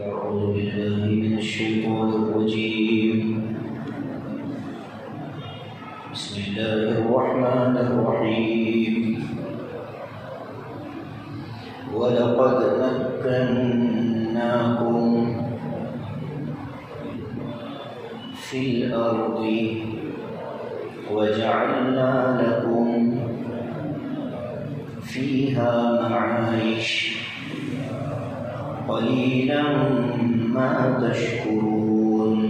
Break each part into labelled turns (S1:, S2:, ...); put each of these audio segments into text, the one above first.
S1: أعوذ بالله من الشيطان الرجيم. بسم الله الرحمن الرحيم. ولقد مكناكم في الأرض وجعلنا لكم فيها معايش قليلا ما تشكرون.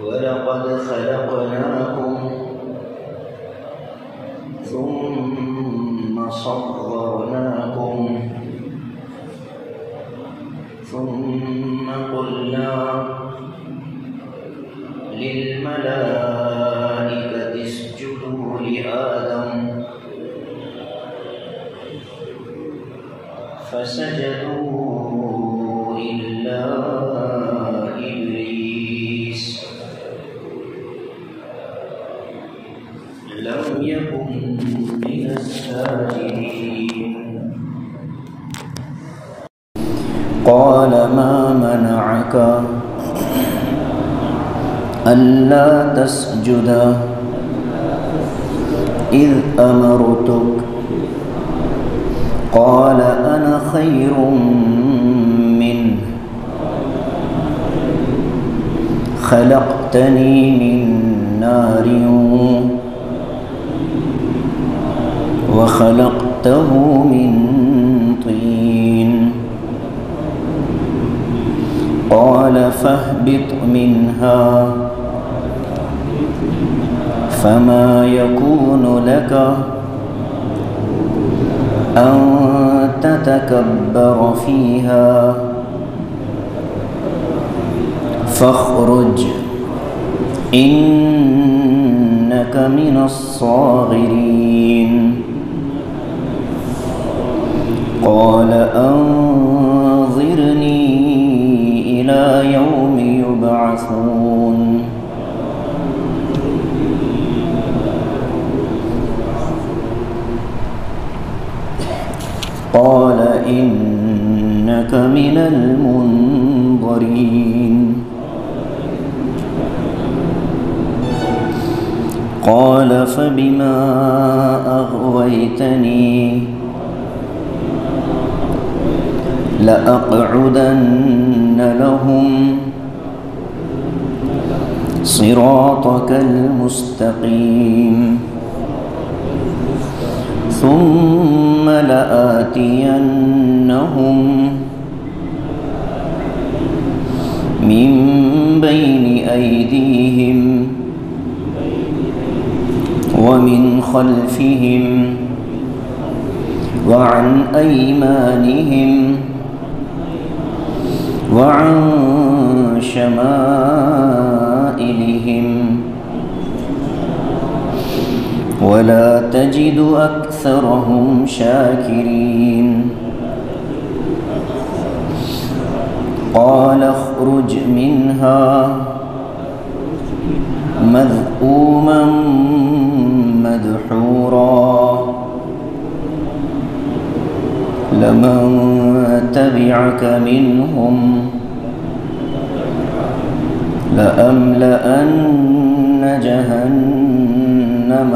S1: ولقد خلقناكم ثم صورناكم ثم قلنا للملائكة اسجدوا لآدم فسجدوا إلا إبليس لم يكن من الساجدين. قال ما منعك ألا تسجد إذ أمرتك؟ قال أنا خير منه خلقتني من نار وخلقته من طين. قال فاهبط منها فما يكون لك أن تتكبر فيها فاخرج إنك من الصاغرين. قال أنظرني إلى يوم يبعثون. قال إنك من المنظرين. قال فبما أغويتني لأقعدن لهم صراطك المستقيم ثم لآتينهم من بين أيديهم ومن خلفهم وعن أيمانهم وعن شمائلهم ولا تجد أكثرهم شاكرين. قال اخرج منها مذءوما مدحورا لمن تبعك منهم لأملأن جهنم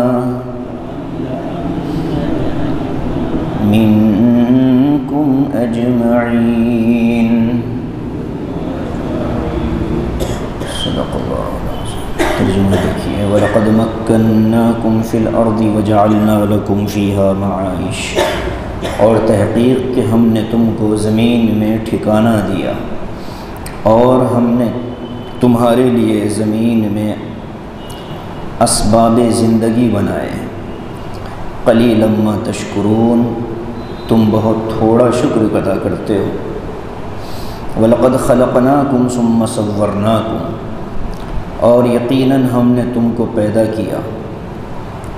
S1: منكم أجمعين. صدق اللہ العظیم. ترجمہ دیکھیے. وَلَقَدْ مَكَّنَّاكُمْ فِي الْأَرْضِ وَجَعَلْنَا لَكُمْ فِيهَا مَعَائِشَ. اور تحقیق کہ ہم نے تم کو زمین میں ٹھکانہ دیا اور ہم نے تمہارے لیے زمین میں اسباب زندگی بنائے. قلیلا ما تشکرون. تم بہت تھوڑا شکر ادا کرتے ہو. وَلَقَدْ خَلَقْنَاكُمْ ثُمَّ صَوَّرْنَاكُمْ. اور یقیناً ہم نے تم کو پیدا کیا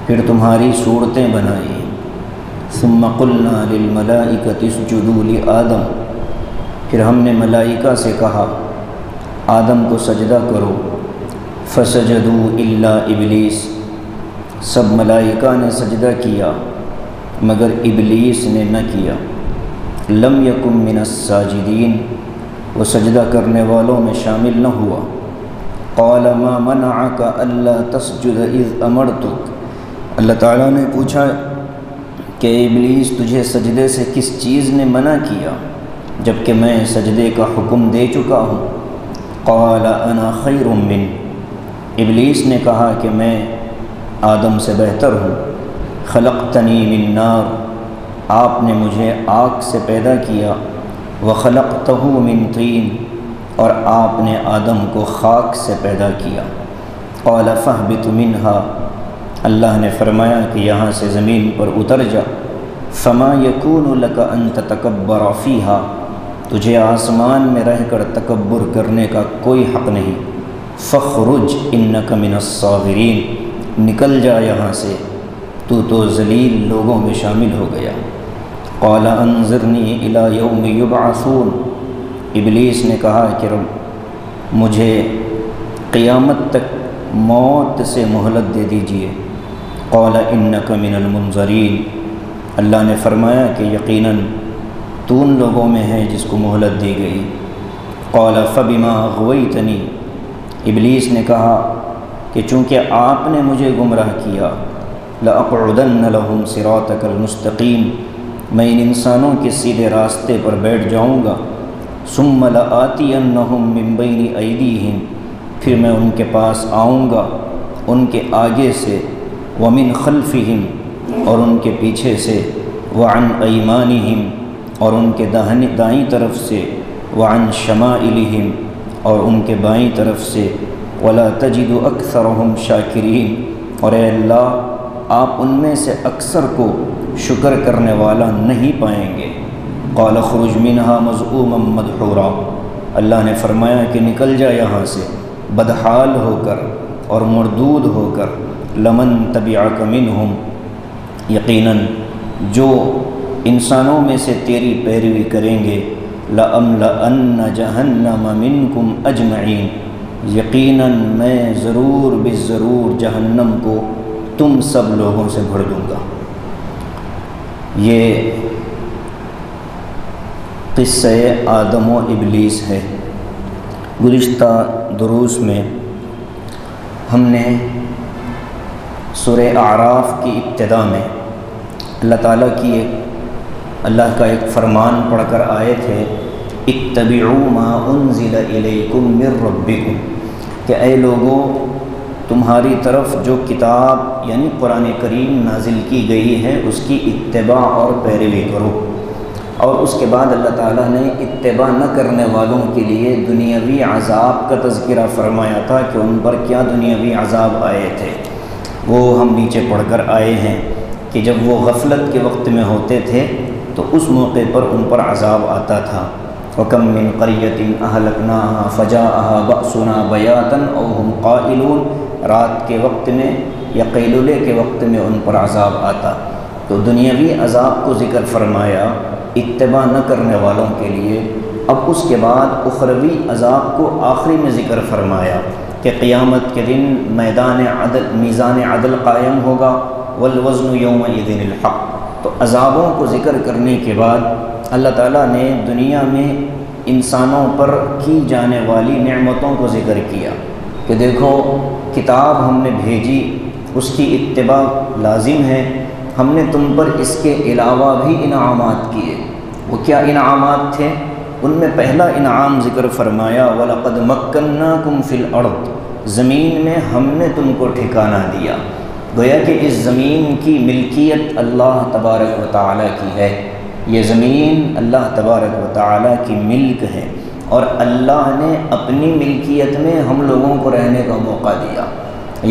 S1: پھر تمہاری صورتیں بنائی. ثُمَّ قُلْنَا لِلْمَلَائِكَةِ اسْجُدُوا لِآدَمَ. پھر ہم نے ملائکہ سے کہا آدم کو سجدہ کرو. فَسَجَدُوا إِلَّا إِبْلِيسَ. سب ملائکہ نے سجدہ کیا مگر ابلیس نے نہ کیا. لم یکن من الساجدین، وہ سجدہ کرنے والوں میں شامل نہ ہوا۔ قال ما منعک الا تسجد اذ امرتک، اللہ تعالیٰ نے پوچھا کہ ابلیس تجھے سجدے سے کس چیز نے منع کیا جب کہ میں سجدے کا حکم دے چکا ہوں؟ قال انا خیر من، ابلیس نے کہا کہ میں آدم سے بہتر ہوں۔ خلقتنی من نار، آپ نے مجھے آگ سے پیدا کیا، وخلقتہ من طین، اور آپ نے آدم کو خاک سے پیدا کیا۔ قال فاہبط منہا، اللہ نے فرمایا کہ یہاں سے زمین پر اتر جا۔ فما یکون لک ان تتکبر فیہا، تجھے آسمان میں رہ کر تکبر کرنے کا کوئی حق نہیں۔ فاخرج انک من الصاغرین، نکل جا یہاں سے، تو ذلیل لوگوں میں شامل ہو گیا۔ قال انظرنی الی یوم یبعثون، ابلیس نے کہا کہ رب مجھے قیامت تک موت سے مہلت دے دیجیے۔ قال انک من المنظرین، اللہ نے فرمایا کہ یقیناً تو ان لوگوں میں ہے جس کو مہلت دی گئی۔ قال فبما اغویتنی، ابلیس نے کہا کہ چونکہ آپ نے مجھے گمراہ کیا، لأقعدن لهم صراطک المستقیم، میں ان انسانوں کے سیدھے راستے پر بیٹھ جاؤں گا۔ ثم لآتینہم من بین ایدیہم، پھر میں ان کے پاس آؤں گا ان کے آگے سے، ومن خلفہم، اور ان کے پیچھے سے، وعن ایمانہم، اور ان کے دائیں طرف سے، وعن شمائلہم، اور ان کے بائیں طرف سے، ولا تجد اکثرہم شاکرین، اور اے اللہ آپ ان میں سے اکثر کو شکر کرنے والا نہیں پائیں گے۔ قال اخرج منہا مذءوما مدحورا، اللہ نے فرمایا کہ نکل جا یہاں سے بدحال ہو کر اور مردود ہو کر۔ لمن تبعک منہم، یقیناً جو انسانوں میں سے تیری پیروی کریں گے، لأملأن جہنم منکم اجمعین، یقیناً میں ضرور بالضرور جہنم کو تم سب لوگوں سے بھر دوں گا۔ یہ قصہ آدم و ابلیس ہے۔ گزشتہ دروس میں ہم نے سورہ اعراف کی ابتدا میں اللہ کا ایک فرمان پڑھ کر آئے تھے، اتبعوا ما انزل الیکم من ربکم، کہ اے لوگوں تمہاری طرف جو کتاب یعنی قرآن کریم نازل کی گئی ہے اس کی اتباع اور پیروی کرو۔ اور اس کے بعد اللہ تعالیٰ نے اتباع نہ کرنے والوں کے لیے دنیاوی عذاب کا تذکرہ فرمایا تھا کہ ان پر کیا دنیاوی عذاب آئے تھے، وہ ہم نیچے پڑھ کر آئے ہیں کہ جب وہ غفلت کے وقت میں ہوتے تھے تو اس موقع پر ان پر عذاب آتا تھا۔ وَكَم مِّن قَرْيَةٍ أَهْلَكْنَاهَا فَجَاءَهَا بَأْسُنَا بَيَاتًا أَوْ هُمْ قَائِلُونَ، رات کے وقت میں یا قیلولے کے وقت میں ان پر عذاب آتا۔ تو دنیاوی عذاب کو ذکر فرمایا اتباع نہ کرنے والوں کے لیے۔ اب اس کے بعد اخروی عذاب کو آخری میں ذکر فرمایا کہ قیامت کے دن میزان عدل قائم ہوگا، والوزن یومئذ الحق۔ تو عذابوں کو ذکر کرنے کے بعد اللہ تعالیٰ نے دنیا میں انسانوں پر کی جانے والی نعمتوں کو ذکر کیا کہ دیکھو کتاب ہم نے بھیجی، اس کی اتباع لازم ہے، ہم نے تم پر اس کے علاوہ بھی انعامات کیے۔ وہ کیا انعامات تھے؟ ان میں پہلا انعام ذکر فرمایا وَلَقَدْ مَكَّنَّاكُمْ فِي الْأَرْضِ، زمین میں ہم نے تم کو ٹھکانہ دیا۔ گویا کہ اس زمین کی ملکیت اللہ تبارک و تعالیٰ کی ہے، یہ زمین اللہ تبارک و تعالیٰ کی ملک ہے، اور اللہ نے اپنی ملکیت میں ہم لوگوں کو رہنے کا موقع دیا۔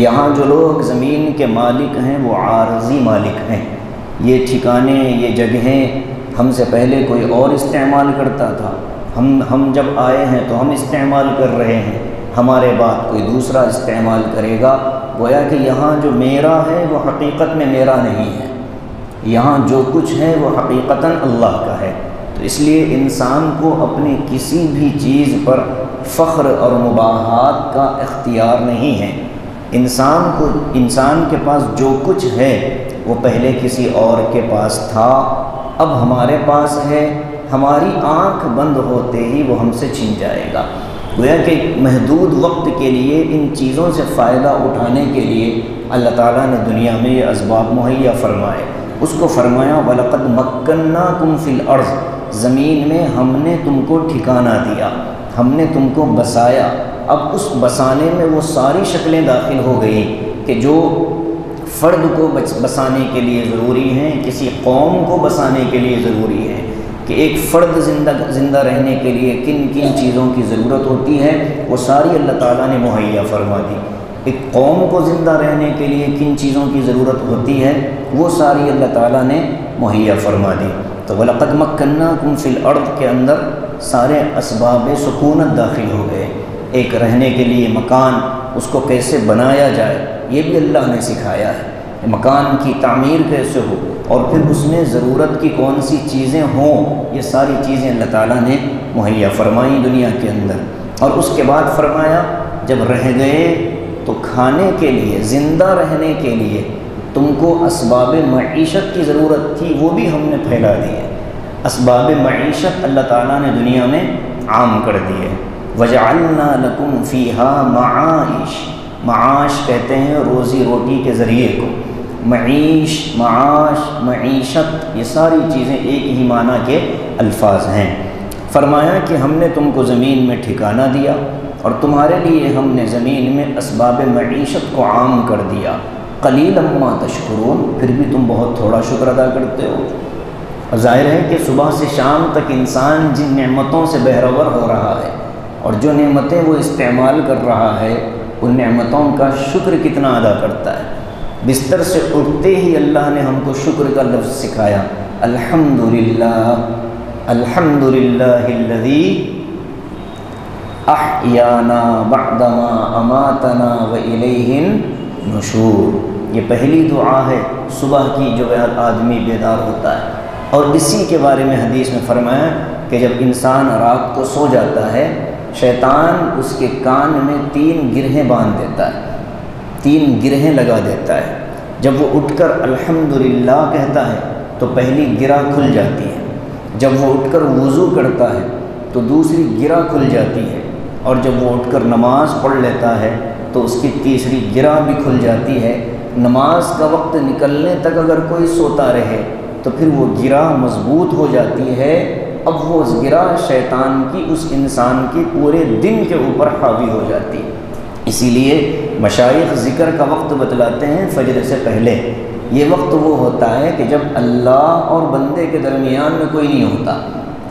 S1: یہاں جو لوگ زمین کے مالک ہیں وہ عارضی مالک ہیں، یہ ٹھکانے یہ جگہیں ہم سے پہلے کوئی اور استعمال کرتا تھا، ہم جب آئے ہیں تو ہم استعمال کر رہے ہیں، ہمارے بعد کوئی دوسرا استعمال کرے گا۔ گویا کہ یہاں جو میرا ہے وہ حقیقت میں میرا نہیں ہے، یہاں جو کچھ ہے وہ حقیقتاً اللہ کا ہے۔ تو اس لیے انسان کو اپنی کسی بھی چیز پر فخر اور مباحات کا اختیار نہیں ہے۔ انسان کے پاس جو کچھ ہے وہ پہلے کسی اور کے پاس تھا، اب ہمارے پاس ہے، ہماری آنکھ بند ہوتے ہی وہ ہم سے چھن جائے گا۔ گویا کہ محدود وقت کے لیے ان چیزوں سے فائدہ اٹھانے کے لیے اللہ تعالیٰ نے دنیا میں یہ اسباب مہیا فرمائے۔ اس کو فرمایا وَلَقَدْ مَكَّنَّاكُمْ فِي الْأَرْضِ، زمین میں ہم نے تم کو ٹھکانہ دیا، ہم نے تم کو بسایا۔ اب اس بسانے میں وہ ساری شکلیں داخل ہو گئیں کہ جو فرد کو بسانے کے لیے ضروری ہیں، کسی قوم کو بسانے کے لیے ضروری ہے، کہ ایک فرد زندہ رہنے کے لیے کن کن چیزوں کی ضرورت ہوتی ہے، وہ ساری اللہ تعالیٰ نے مہیا فرما دی۔ ایک قوم کو زندہ رہنے کے لیے کن چیزوں کی ضرورت ہوتی ہے، وہ ساری اللہ تعالیٰ نے مہیا فرما دی۔ تو وَلَقَدْ مَكَّنَّاكُمْ فِي الْأَرْضِ کے اندر سارے اسباب سکونت داخل ہو گئے۔ ایک رہنے کے لیے مکان، اس کو کیسے بنایا جائے یہ بھی اللہ نے سکھایا ہے، مکان کی تعمیر کیسے ہو، اور پھر اس میں ضرورت کی کون سی چیزیں ہوں، یہ ساری چیزیں اللہ تعالیٰ نے مہیا فرمائیں دنیا کے اندر۔ اور اس کے بعد فرمایا جب رہ گئے تو کھانے کے لیے، زندہ رہنے کے لیے تم کو اسباب معیشت کی ضرورت تھی، وہ بھی ہم نے پھیلا دی ہے۔ اسباب معیشت اللہ تعالیٰ نے دنیا میں عام کر دی ہے۔ وَجَعَلْنَا لَكُمْ فِيهَا مَعَائِشَ، معاش کہتے ہیں روزی روٹی کے ذریعے کو، معیش، معاش، معیشت، یہ ساری چیزیں ایک ہی معنی کے الفاظ ہیں۔ فرمایا کہ ہم نے تم کو زمین میں ٹھکانہ دیا اور تمہارے لیے ہم نے زمین میں اسباب معیشت کو عام کر دیا۔ قَلِيلًا مَا تَشْكُرُونَ، پھر بھی تم بہت تھوڑا شکر ادا کرتے ہو۔ اور ظاہر ہے کہ صبح سے شام تک انسان جن نعمتوں سے بہرور ہو رہا ہے اور جو نعمتیں وہ استعمال کر رہا ہے، ان نعمتوں کا شکر کتنا ادا کرتا ہے۔ بستر سے اٹھتے ہی اللہ نے ہم کو شکر کا لفظ سکھایا، الحمدللہ، الحمدللہ الذی احیانا بعدما اماتنا والیہ النشور۔ یہ پہلی دعا ہے صبح کی جو آدمی بیدار ہوتا ہے، اور اسی کے بارے میں حدیث میں فرمایا کہ جب انسان رات کو سو جاتا ہے، شیطان اس کے کان میں 3 گرہیں باندھ دیتا ہے، 3 گرہیں لگا دیتا ہے۔ جب وہ اٹھ کر الحمدللہ کہتا ہے تو پہلی گرہ کھل جاتی ہے، جب وہ اٹھ کر وضو کرتا ہے تو دوسری گرہ کھل جاتی ہے، اور جب وہ اٹھ کر نماز پڑھ لیتا ہے تو اس کی تیسری گرہ بھی کھل جاتی ہے۔ نماز کا وقت نکلنے تک اگر کوئی سوتا رہے تو پھر وہ گرہ مضبوط ہو جاتی ہے، اب وہ گرہ شیطان کی اس انسان کی پورے دن کے اوپر حاوی ہو جاتی ہے۔ اسی لیے مشائخ ذکر کا وقت بتلاتے ہیں فجر سے پہلے۔ یہ وقت وہ ہوتا ہے کہ جب اللہ اور بندے کے درمیان میں کوئی نہیں ہوتا،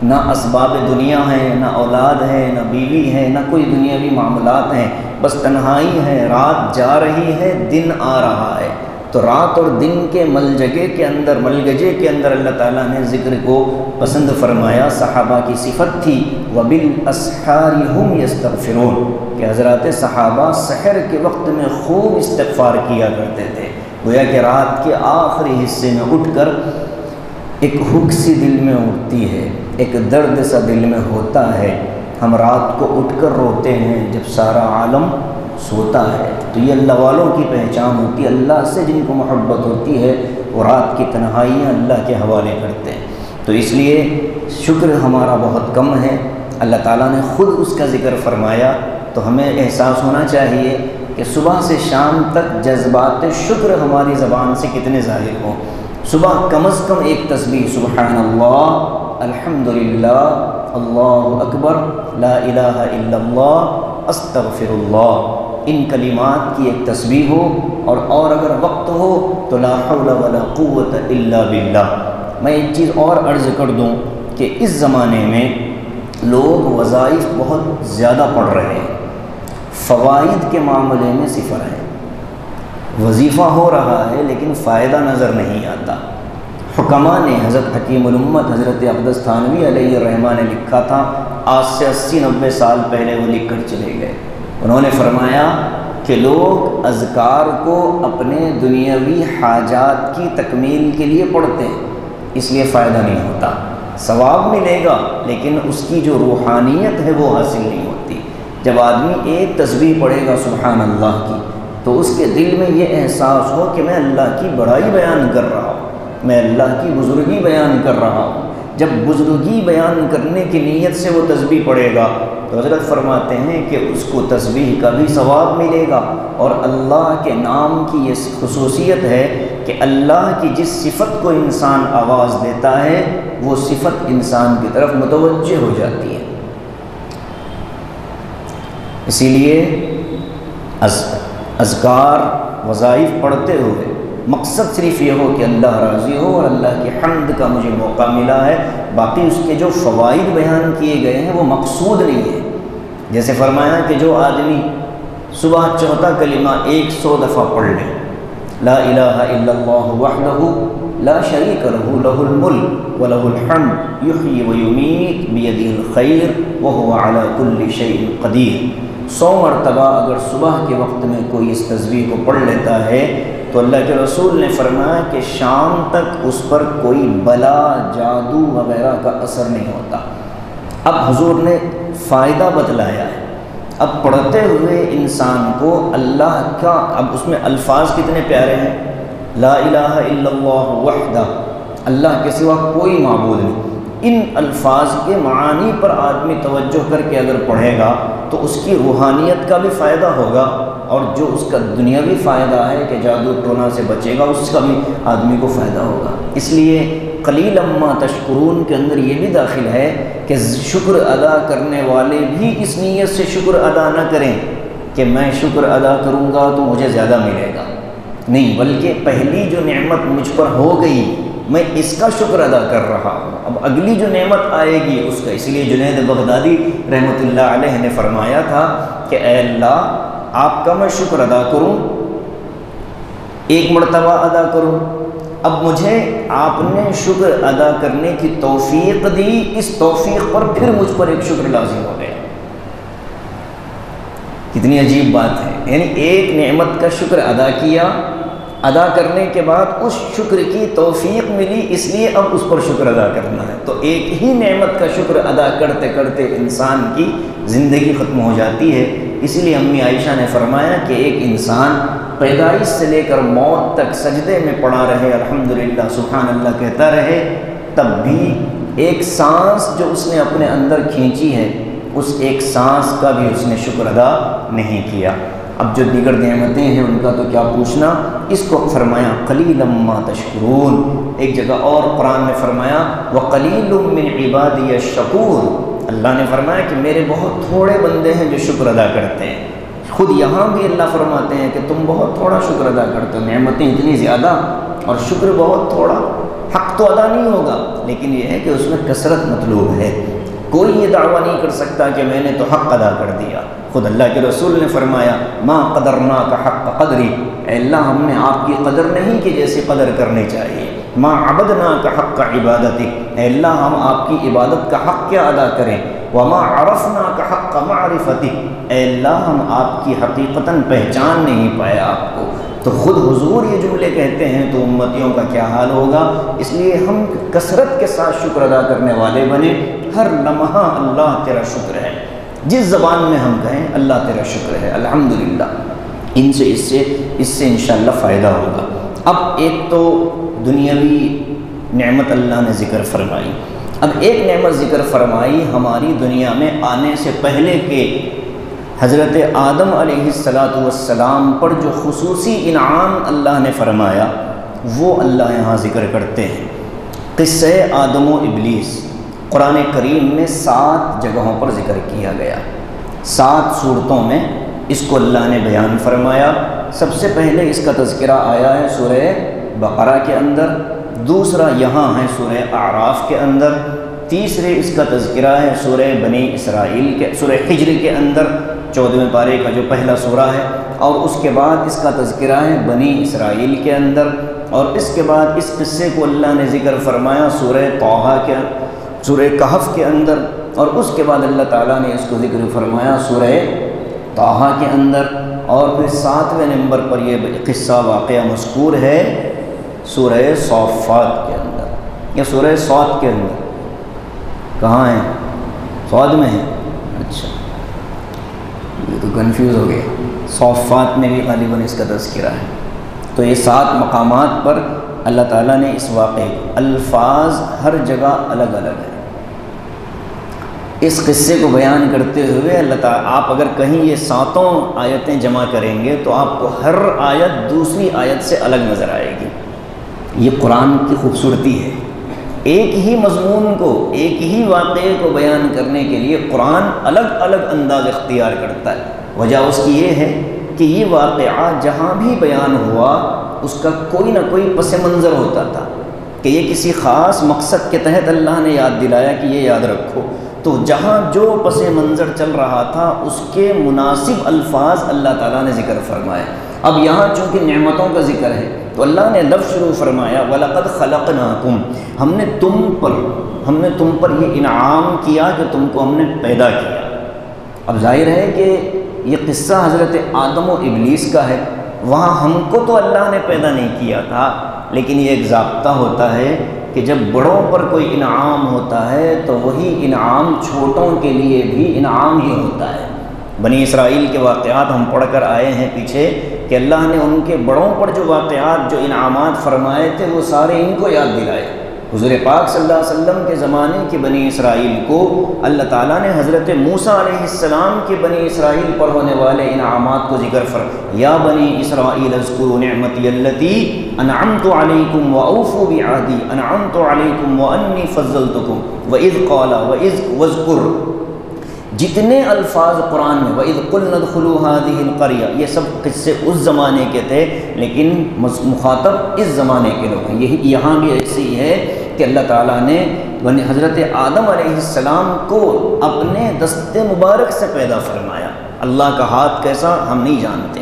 S1: نہ اسباب دنیا ہیں، نہ اولاد ہے، نہ بیوی ہے، نہ کوئی دنیاوی معاملات ہیں، بس تنہائی ہے، رات جا رہی ہے، دن آ رہا ہے۔ تو رات اور دن کے ملجگے کے اندر، ملگجے کے اندر اللہ تعالیٰ نے ذکر کو پسند فرمایا۔ صحابہ کی صفت تھی وَبِالْأَسْحَارِ هُمْ يَسْتَغْفِرُونَ، کہ حضرات صحابہ سحر کے وقت میں خوب استغفار کیا کرتے تھے۔ گویا کہ رات کے آخری حصے میں اٹھ کر ایک ہک سی دل میں اٹھتی ہے، ایک درد سا دل میں ہوتا ہے۔ ہم رات کو اٹھ کر روتے ہیں جب سارا عالم سوتا ہے، تو یہ اللہ والوں کی پہچان ہوتی ہے۔ اللہ سے جن کو محبت ہوتی ہے وہ رات کی تنہائیاں اللہ کے حوالے کرتے ہیں۔ تو اس لیے شکر ہمارا بہت کم ہے، اللہ تعالیٰ نے خود اس کا ذکر فرمایا، تو ہمیں احساس ہونا چاہیے کہ صبح سے شام تک جذبات شکر ہماری زبان سے کتنے ظاہر ہوں۔ صبح کم از کم ایک تسبیح سبحان اللہ، الحمدللہ، اللہ اکبر، لا الہ الا اللہ، استغفر اللہ، ان کلمات کی ایک تسبیح ہو، اور اگر وقت ہو تو لا حول ولا قوت الا باللہ۔ میں ایک چیز اور عرض کر دوں کہ اس زمانے میں لوگ وظائف بہت زیادہ پڑھ رہے ہیں، فوائد کے معاملے میں صفر ہے۔ وظیفہ ہو رہا ہے لیکن فائدہ نظر نہیں آتا۔ حکماء نے، حضرت حکیم الامت حضرت اقدس تھانوی علیہ الرحمہ نے لکھا تھا، آج سے 80-90 سال پہلے وہ لکھ کر چلے گئے۔ انہوں نے فرمایا کہ لوگ اذکار کو اپنے دنیاوی حاجات کی تکمیل کے لیے پڑھتے ہیں، اس لیے فائدہ نہیں ہوتا۔ ثواب ملے گا لیکن اس کی جو روحانیت ہے وہ حاصل نہیں ہوتی۔ جب آدمی ایک تسبیح پڑھے گا سبحان اللہ کی، تو اس کے دل میں یہ احساس ہو کہ میں اللہ کی بڑائی بیان کر رہا ہوں، میں اللہ کی بزرگی بیان کر رہا ہوں، جب بزرگی بیان کرنے کی نیت سے وہ تسبیح پڑھے گا تو حضرت فرماتے ہیں کہ اس کو تسبیح کا بھی ثواب ملے گا، اور اللہ کے نام کی یہ خصوصیت ہے کہ اللہ کی جس صفت کو انسان آواز دیتا ہے وہ صفت انسان کی طرف متوجہ ہو جاتی ہے۔ اسی لیے اذکار وظائف پڑھتے ہوئے مقصد صرف یہ ہو کہ اللہ راضی ہو اور اللہ کی حمد کا مجھے موقع ملا ہے، باقی اس کے جو فوائد بیان کیے گئے ہیں وہ مقصود نہیں ہے۔ جیسے فرمایا کہ جو آدمی صبح چوتھا کلمہ 100 دفعہ پڑھ لے، لا الہ الا اللہ وحدہ لا شریک لہ لہ الملک ولہ الحمد یحیی ویمیت بیدہ الخیر وہو علی کل شیء قدیر، 100 مرتبہ اگر صبح کے وقت میں کوئی اس تسبیح کو پڑھ لیتا ہے تو اللہ کے رسول نے فرمایا کہ شام تک اس پر کوئی بلا، جادو وغیرہ کا اثر نہیں ہوتا۔ اب حضور نے فائدہ بتلایا ہے، اب پڑھتے ہوئے انسان کو اللہ کا، اب اس میں الفاظ کتنے پیارے ہیں، لا الہ الا اللہ وحدہ، اللہ کے سوا کوئی معبود نہیں۔ ان الفاظ کے معانی پر آدمی توجہ کر کے اگر پڑھے گا تو اس کی روحانیت کا بھی فائدہ ہوگا، اور جو اس کا دنیاوی فائدہ ہے کہ جادو ٹونا سے بچے گا اس کا بھی آدمی کو فائدہ ہوگا۔ اس لیے قلیل اما تشکرون کے اندر یہ بھی داخل ہے کہ شکر ادا کرنے والے بھی اس نیت سے شکر ادا نہ کریں کہ میں شکر ادا کروں گا تو مجھے زیادہ ملے گا، نہیں، بلکہ پہلی جو نعمت مجھ پر ہو گئی میں اس کا شکر ادا کر رہا ہوں، اب اگلی جو نعمت آئے گی اس کا۔ اس لیے جنید بغدادی رحمۃ اللہ علیہ نے فرمایا تھا کہ اے اللہ آپ کا میں شکر ادا کروں، 1 مرتبہ ادا کروں، اب مجھے آپ نے شکر ادا کرنے کی توفیق دی، اس توفیق پر پھر مجھ پر ایک شکر لازم ہو گیا۔ کتنی عجیب بات ہے، یعنی ایک نعمت کا شکر ادا کیا، ادا کرنے کے بعد اس شکر کی توفیق ملی، اس لیے اب اس پر شکر ادا کرنا ہے۔ تو ایک ہی نعمت کا شکر ادا کرتے کرتے انسان کی زندگی ختم ہو جاتی ہے۔ اسی لیے امی عائشہ نے فرمایا کہ ایک انسان پیدائش سے لے کر موت تک سجدے میں پڑا رہے، الحمدللہ سبحان اللہ کہتا رہے، تب بھی ایک سانس جو اس نے اپنے اندر کھینچی ہے اس ایک سانس کا بھی اس نے شکر ادا نہیں کیا۔ اب جو دیگر نعمتیں ہیں ان کا تو کیا پوچھنا، اس کو فرمایا قلیلا ما تشکرون۔ ایک جگہ اور قرآن میں فرمایا وقلیل من عبادی الشکور، اللہ نے فرمایا کہ میرے بہت تھوڑے بندے ہیں جو شکر ادا کرتے ہیں۔ خود یہاں بھی اللہ فرماتے ہیں کہ تم بہت تھوڑا شکر ادا کرتے ہو، نعمتیں اتنی زیادہ اور شکر بہت تھوڑا۔ حق تو ادا نہیں ہوگا لیکن یہ ہے کہ اس میں کثرت مطلوب ہے۔ کوئی یہ دعویٰ نہیں کر سکتا کہ میں نے تو حق ادا کر دیا۔ خود اللہ کے رسول نے فرمایا ما قدرناک حق قدری، اے اللہ ہم نے آپ کی قدر نہیں کی جیسے قدر کرنی چاہیے۔ ما عبدناک حق عبادتی، اے اللہ ہم آپ کی عبادت کا حق کیا ادا کریں۔ وما عرفناک حق معرفتی، اے اللہ ہم آپ کی حقیقتاً پہچان نہیں پائے آپ کو۔ تو خود حضور یہ جملے کہتے ہیں تو امتیوں کا کیا حال ہوگا۔ اس لیے ہم کثرت کے ساتھ شکر ادا کرنے والے بنے، ہر لمحہ اللہ تیرا شکر ہے، جس زبان میں ہم کہیں اللہ تیرا شکر ہے الحمدللہ، اس سے انشاءاللہ فائدہ ہوگا۔ اب ایک تو دنیاوی نعمت اللہ نے ذکر فرمائی، اب ایک نعمت ذکر فرمائی ہماری دنیا میں آنے سے پہلے کے حضرت آدم علیہ السلام پر جو خصوصی انعام اللہ نے فرمایا وہ اللہ یہاں ذکر کرتے ہیں۔ قصہ آدم و ابلیس قرآن کریم میں 7 جگہوں پر ذکر کیا گیا، 7 صورتوں میں اس کو اللہ نے بیان فرمایا۔ سب سے پہلے اس کا تذکرہ آیا ہے سورہ بقرہ کے اندر، دوسرا یہاں ہے سورہ اعراف کے اندر، تیسرے اس کا تذکرہ ہے سورہ بنی اسرائیل کے سورہ حجر کے اندر، 14ویں پارے کا جو پہلا سورہ ہے، اور اس کے بعد اس کا تذکرہ ہے بنی اسرائیل کے اندر، اور اس کے بعد اس قصے کو اللہ نے ذکر فرمایا سورہ طٰہٰ کے سورہ کہف کے اندر، اور اس کے بعد اللہ تعالیٰ نے اس کو ذکر فرمایا سورہ طٰہٰ کے اندر، اور پھر 7ویں نمبر پر یہ قصہ واقعہ مذکور ہے سورہ صافات کے اندر یا سورہ صاد کے اندر۔ کہاں ہے؟ صاد میں ہے، اچھا یہ تو کنفیوز ہو گیا، صافات میں بھی غالباً اس کا تذکرہ ہے۔ تو یہ 7 مقامات پر اللہ تعالیٰ نے اس واقعے کو، الفاظ ہر جگہ الگ الگ ہیں، اس قصے کو بیان کرتے ہوئے اللہ تعالیٰ، آپ اگر کہیں یہ 7 آیتیں جمع کریں گے تو آپ کو ہر آیت دوسری آیت سے الگ نظر آئے گی۔ یہ قرآن کی خوبصورتی ہے، ایک ہی مضمون کو، ایک ہی واقعے کو بیان کرنے کے لیے قرآن الگ الگ انداز اختیار کرتا ہے۔ وجہ اس کی یہ ہے کہ یہ واقعہ جہاں بھی بیان ہوا اس کا کوئی نہ کوئی پس منظر ہوتا تھا کہ یہ کسی خاص مقصد کے تحت اللہ نے یاد دلایا کہ یہ یاد رکھو، تو جہاں جو پس منظر چل رہا تھا اس کے مناسب الفاظ اللہ تعالیٰ نے ذکر فرمائے۔ اب یہاں چونکہ نعمتوں کا ذکر ہے تو اللہ نے لفظ شروع فرمایا وَلَقَدْ خَلَقْنَاكُمْ، ہم نے تم پر یہ انعام کیا کہ تم کو ہم نے پیدا کیا۔ اب ظاہر ہے کہ یہ قصہ حضرت آدم و ابلیس کا ہے، وہاں ہم کو تو اللہ نے پیدا نہیں کیا تھا، لیکن یہ ایک ضابطہ ہوتا ہے کہ جب بڑوں پر کوئی انعام ہوتا ہے تو وہی انعام چھوٹوں کے لیے بھی انعام ہی ہوتا ہے۔ بنی اسرائیل کے واقعات ہم پڑھ کر آئے ہیں پیچھے کہ اللہ نے ان کے بڑوں پر جو واقعات، جو انعامات فرمائے تھے وہ سارے ان کو یاد دلائے۔ حضور پاک صلی اللہ علیہ وسلم کے زمانے کے بنی اسرائیل کو اللہ تعالیٰ نے حضرت موسیٰ علیہ السلام کے بنی اسرائیل پر ہونے والے انعامات کو ذکر فرمایا، یا بنی اسرائیل اذکروا نعمتی التی انعمت علیکم واوفوا بعہدی انعمت علیکم وانی فضلتکم واذ قال واذکر، جتنے الفاظ قرآن میں وَإِذْ قُلْنَا ادْخُلُوا هَٰذِهِ الْقَرْيَةَ، یہ سب قصے اس زمانے کے تھے لیکن مخاطب اس زمانے کے لوگ ہیں۔ یہاں بھی ایسی ہے کہ اللہ تعالیٰ نے حضرت آدم علیہ السلام کو اپنے دست مبارک سے پیدا فرمایا۔ اللہ کا ہاتھ کیسا ہم نہیں جانتے،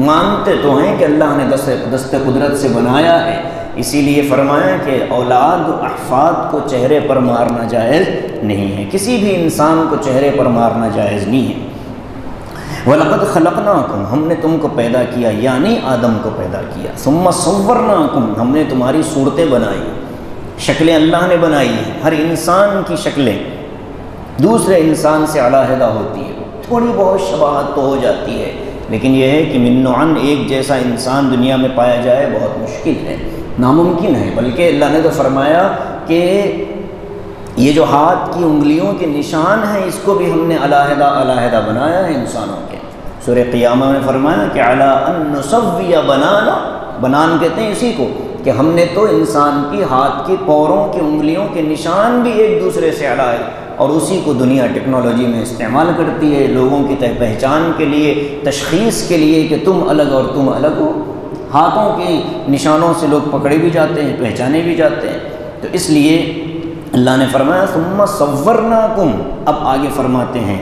S1: مانتے تو ہیں کہ اللہ نے دست قدرت سے بنایا ہے، اسی لیے فرمایا کہ اولاد احفاد کو چہرے پر مارنا جائز نہیں ہے، کسی بھی انسان کو چہرے پر مارنا جائز نہیں ہے۔ وَلَقَدْ خَلَقْنَاكُمْ، ہم نے تم کو پیدا کیا، یعنی آدم کو پیدا کیا۔ ثُمَّ صَوَّرْنَاكُمْ، ہم نے تمہاری صورتیں بنائی، شکلیں اللہ نے بنائی ہیں۔ ہر انسان کی شکلیں دوسرے انسان سے علیحدہ ہوتی ہے، تھوڑی بہت شباہت تو ہو جاتی ہے، لیکن یہ ہے کہ من نوعاً ایک جیسا انسان دنیا میں پایا جائے بہت مشکل ہے، ناممکن ہے۔ بلکہ اللہ نے تو فرمایا کہ یہ جو ہاتھ کی انگلیوں کے نشان ہیں اس کو بھی ہم نے علیحدہ علیحدہ بنایا ہے انسانوں کے۔ سورہ قیامہ میں فرمایا کہ علی ان نسوی بنانا، بنان کہتے ہیں اسی کو کہ ہم نے تو انسان کی ہاتھ کی پوروں کی انگلیوں کے نشان بھی ایک دوسرے سے علیحدہ، اور اسی کو دنیا ٹیکنالوجی میں استعمال کرتی ہے لوگوں کی پہچان کے لیے، تشخیص کے لیے کہ تم الگ اور تم الگ ہو۔ ہاتھوں کے نشانوں سے لوگ پکڑے بھی جاتے ہیں، پہچانے بھی جاتے ہیں۔ تو اس لیے اللہ نے فرمایا ثم صورناکم، اب آگے فرماتے ہیں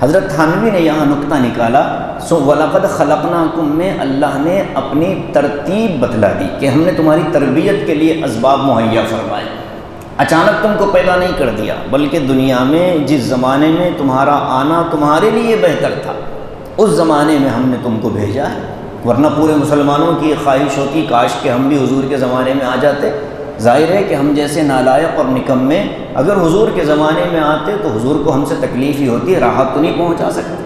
S1: حضرت تھانوی نے یہاں نقطہ نکالا، وَلَقَدْ خَلَقْنَاكُم میں اللہ نے اپنی ترتیب بتلا دی کہ ہم نے تمہاری تربیت کے لیے اسباب مہیا فرمائے، اچانک تم کو پیدا نہیں کر دیا، بلکہ دنیا میں جس زمانے میں تمہارا آنا تمہارے لیے بہتر تھا اس زمانے میں ہم نے تم کو بھیجا ہے۔ ورنہ پورے مسلمانوں کی یہ خواہش ہوتی کاش کہ ہم بھی حضور کے زمانے میں آ جاتے۔ ظاہر ہے کہ ہم جیسے نالائق اور نکمے اگر حضور کے زمانے میں آتے تو حضور کو ہم سے تکلیف ہی ہوتی، راحت تو نہیں پہنچا سکتے،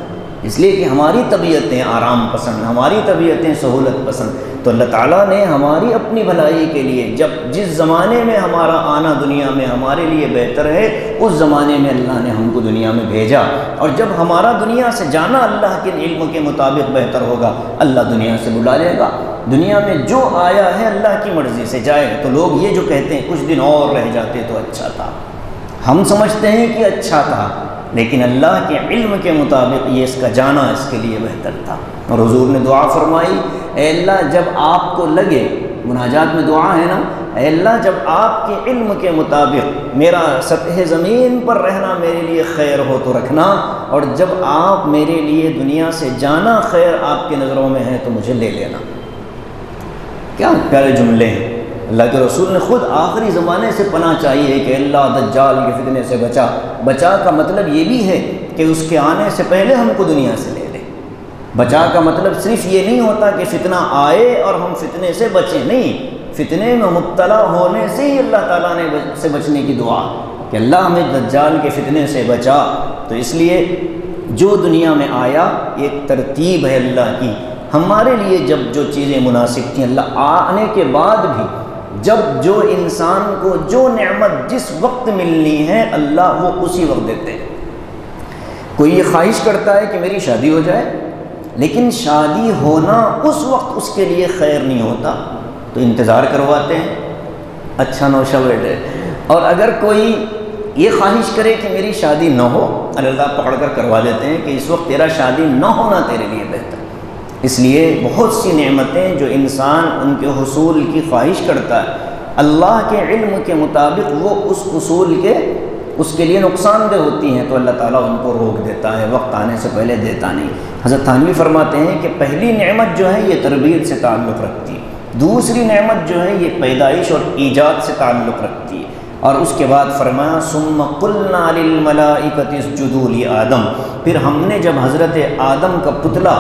S1: اس لیے کہ ہماری طبیعتیں آرام پسند، ہماری طبیعتیں سہولت پسند۔ تو اللہ تعالیٰ نے ہماری اپنی بھلائی کے لیے جس زمانے میں ہمارا آنا دنیا میں ہمارے لیے بہتر ہے اس زمانے میں اللہ نے ہم کو دنیا میں بھیجا، اور جب ہمارا دنیا سے جانا اللہ کے علم کے مطابق بہتر ہوگا اللہ دنیا سے بلا لے گا۔ دنیا میں جو آیا ہے اللہ کی مرضی سے جائے، تو لوگ یہ جو کہتے ہیں کچھ دن اور رہ جاتے تو اچھا تھا، ہم سمجھتے ہیں کہ اچھا تھا، لیکن اللہ کے علم کے مطابق یہ اس کا جانا اس کے لیے بہتر تھا۔ اور حضور نے دعا فرمائی، اے اللہ جب آپ کو لگے، مناجات میں دعا ہے نا، اے اللہ جب آپ کے علم کے مطابق میرا سطح زمین پر رہنا میرے لیے خیر ہو تو رکھنا، اور جب آپ میرے لیے دنیا سے جانا خیر آپ کی نظروں میں ہے تو مجھے لے لینا۔ کیا پیارے جملے ہیں، اللہ کے رسول نے خود آخری زمانے سے پناہ چاہیے کہ اللہ دجال کے فتنے سے بچا کا مطلب یہ بھی ہے کہ اس کے آنے سے پہلے ہم کو دنیا سے لے لے۔ بچا کا مطلب صرف یہ نہیں ہوتا کہ فتنہ آئے اور ہم فتنے سے بچیں، نہیں، فتنے میں مبتلا ہونے سے ہی اللہ تعالیٰ نے سے بچنے کی دعا کہ اللہ ہمیں دجال کے فتنے سے بچا۔ تو اس لیے جو دنیا میں آیا ایک ترتیب ہے اللہ کی، ہمارے لیے جب جو چیزیں مناسب تھیں اللہ آنے کے بعد بھی جب جو انسان کو جو نعمت جس وقت ملنی ہے اللہ وہ اسی وقت دیتے ہیں۔ کوئی یہ خواہش کرتا ہے کہ میری شادی ہو جائے، لیکن شادی ہونا اس وقت اس کے لیے خیر نہیں ہوتا، تو انتظار کرواتے ہیں، اچھا نوشہ بیٹھے۔ اور اگر کوئی یہ خواہش کرے کہ میری شادی نہ ہو، اللہ پکڑ کر کروا دیتے ہیں کہ اس وقت تیرا شادی نہ ہونا تیرے لیے بہتر۔ اس لیے بہت سی نعمتیں جو انسان ان کے حصول کی خواہش کرتا ہے، اللہ کے علم کے مطابق وہ اس حصول کے اس کے لیے نقصان دہ ہوتی ہیں، تو اللہ تعالیٰ ان کو روک دیتا ہے، وقت آنے سے پہلے دیتا نہیں۔ حضرت تھانوی فرماتے ہیں کہ پہلی نعمت جو ہے یہ تربیت سے تعلق رکھتی ہے، دوسری نعمت جو ہے یہ پیدائش اور ایجاد سے تعلق رکھتی ہے، اور اس کے بعد فرمایا ثم قلنا للملائکۃ اسجدوا لآدم، پھر ہم نے جب حضرت آدم کا پتلا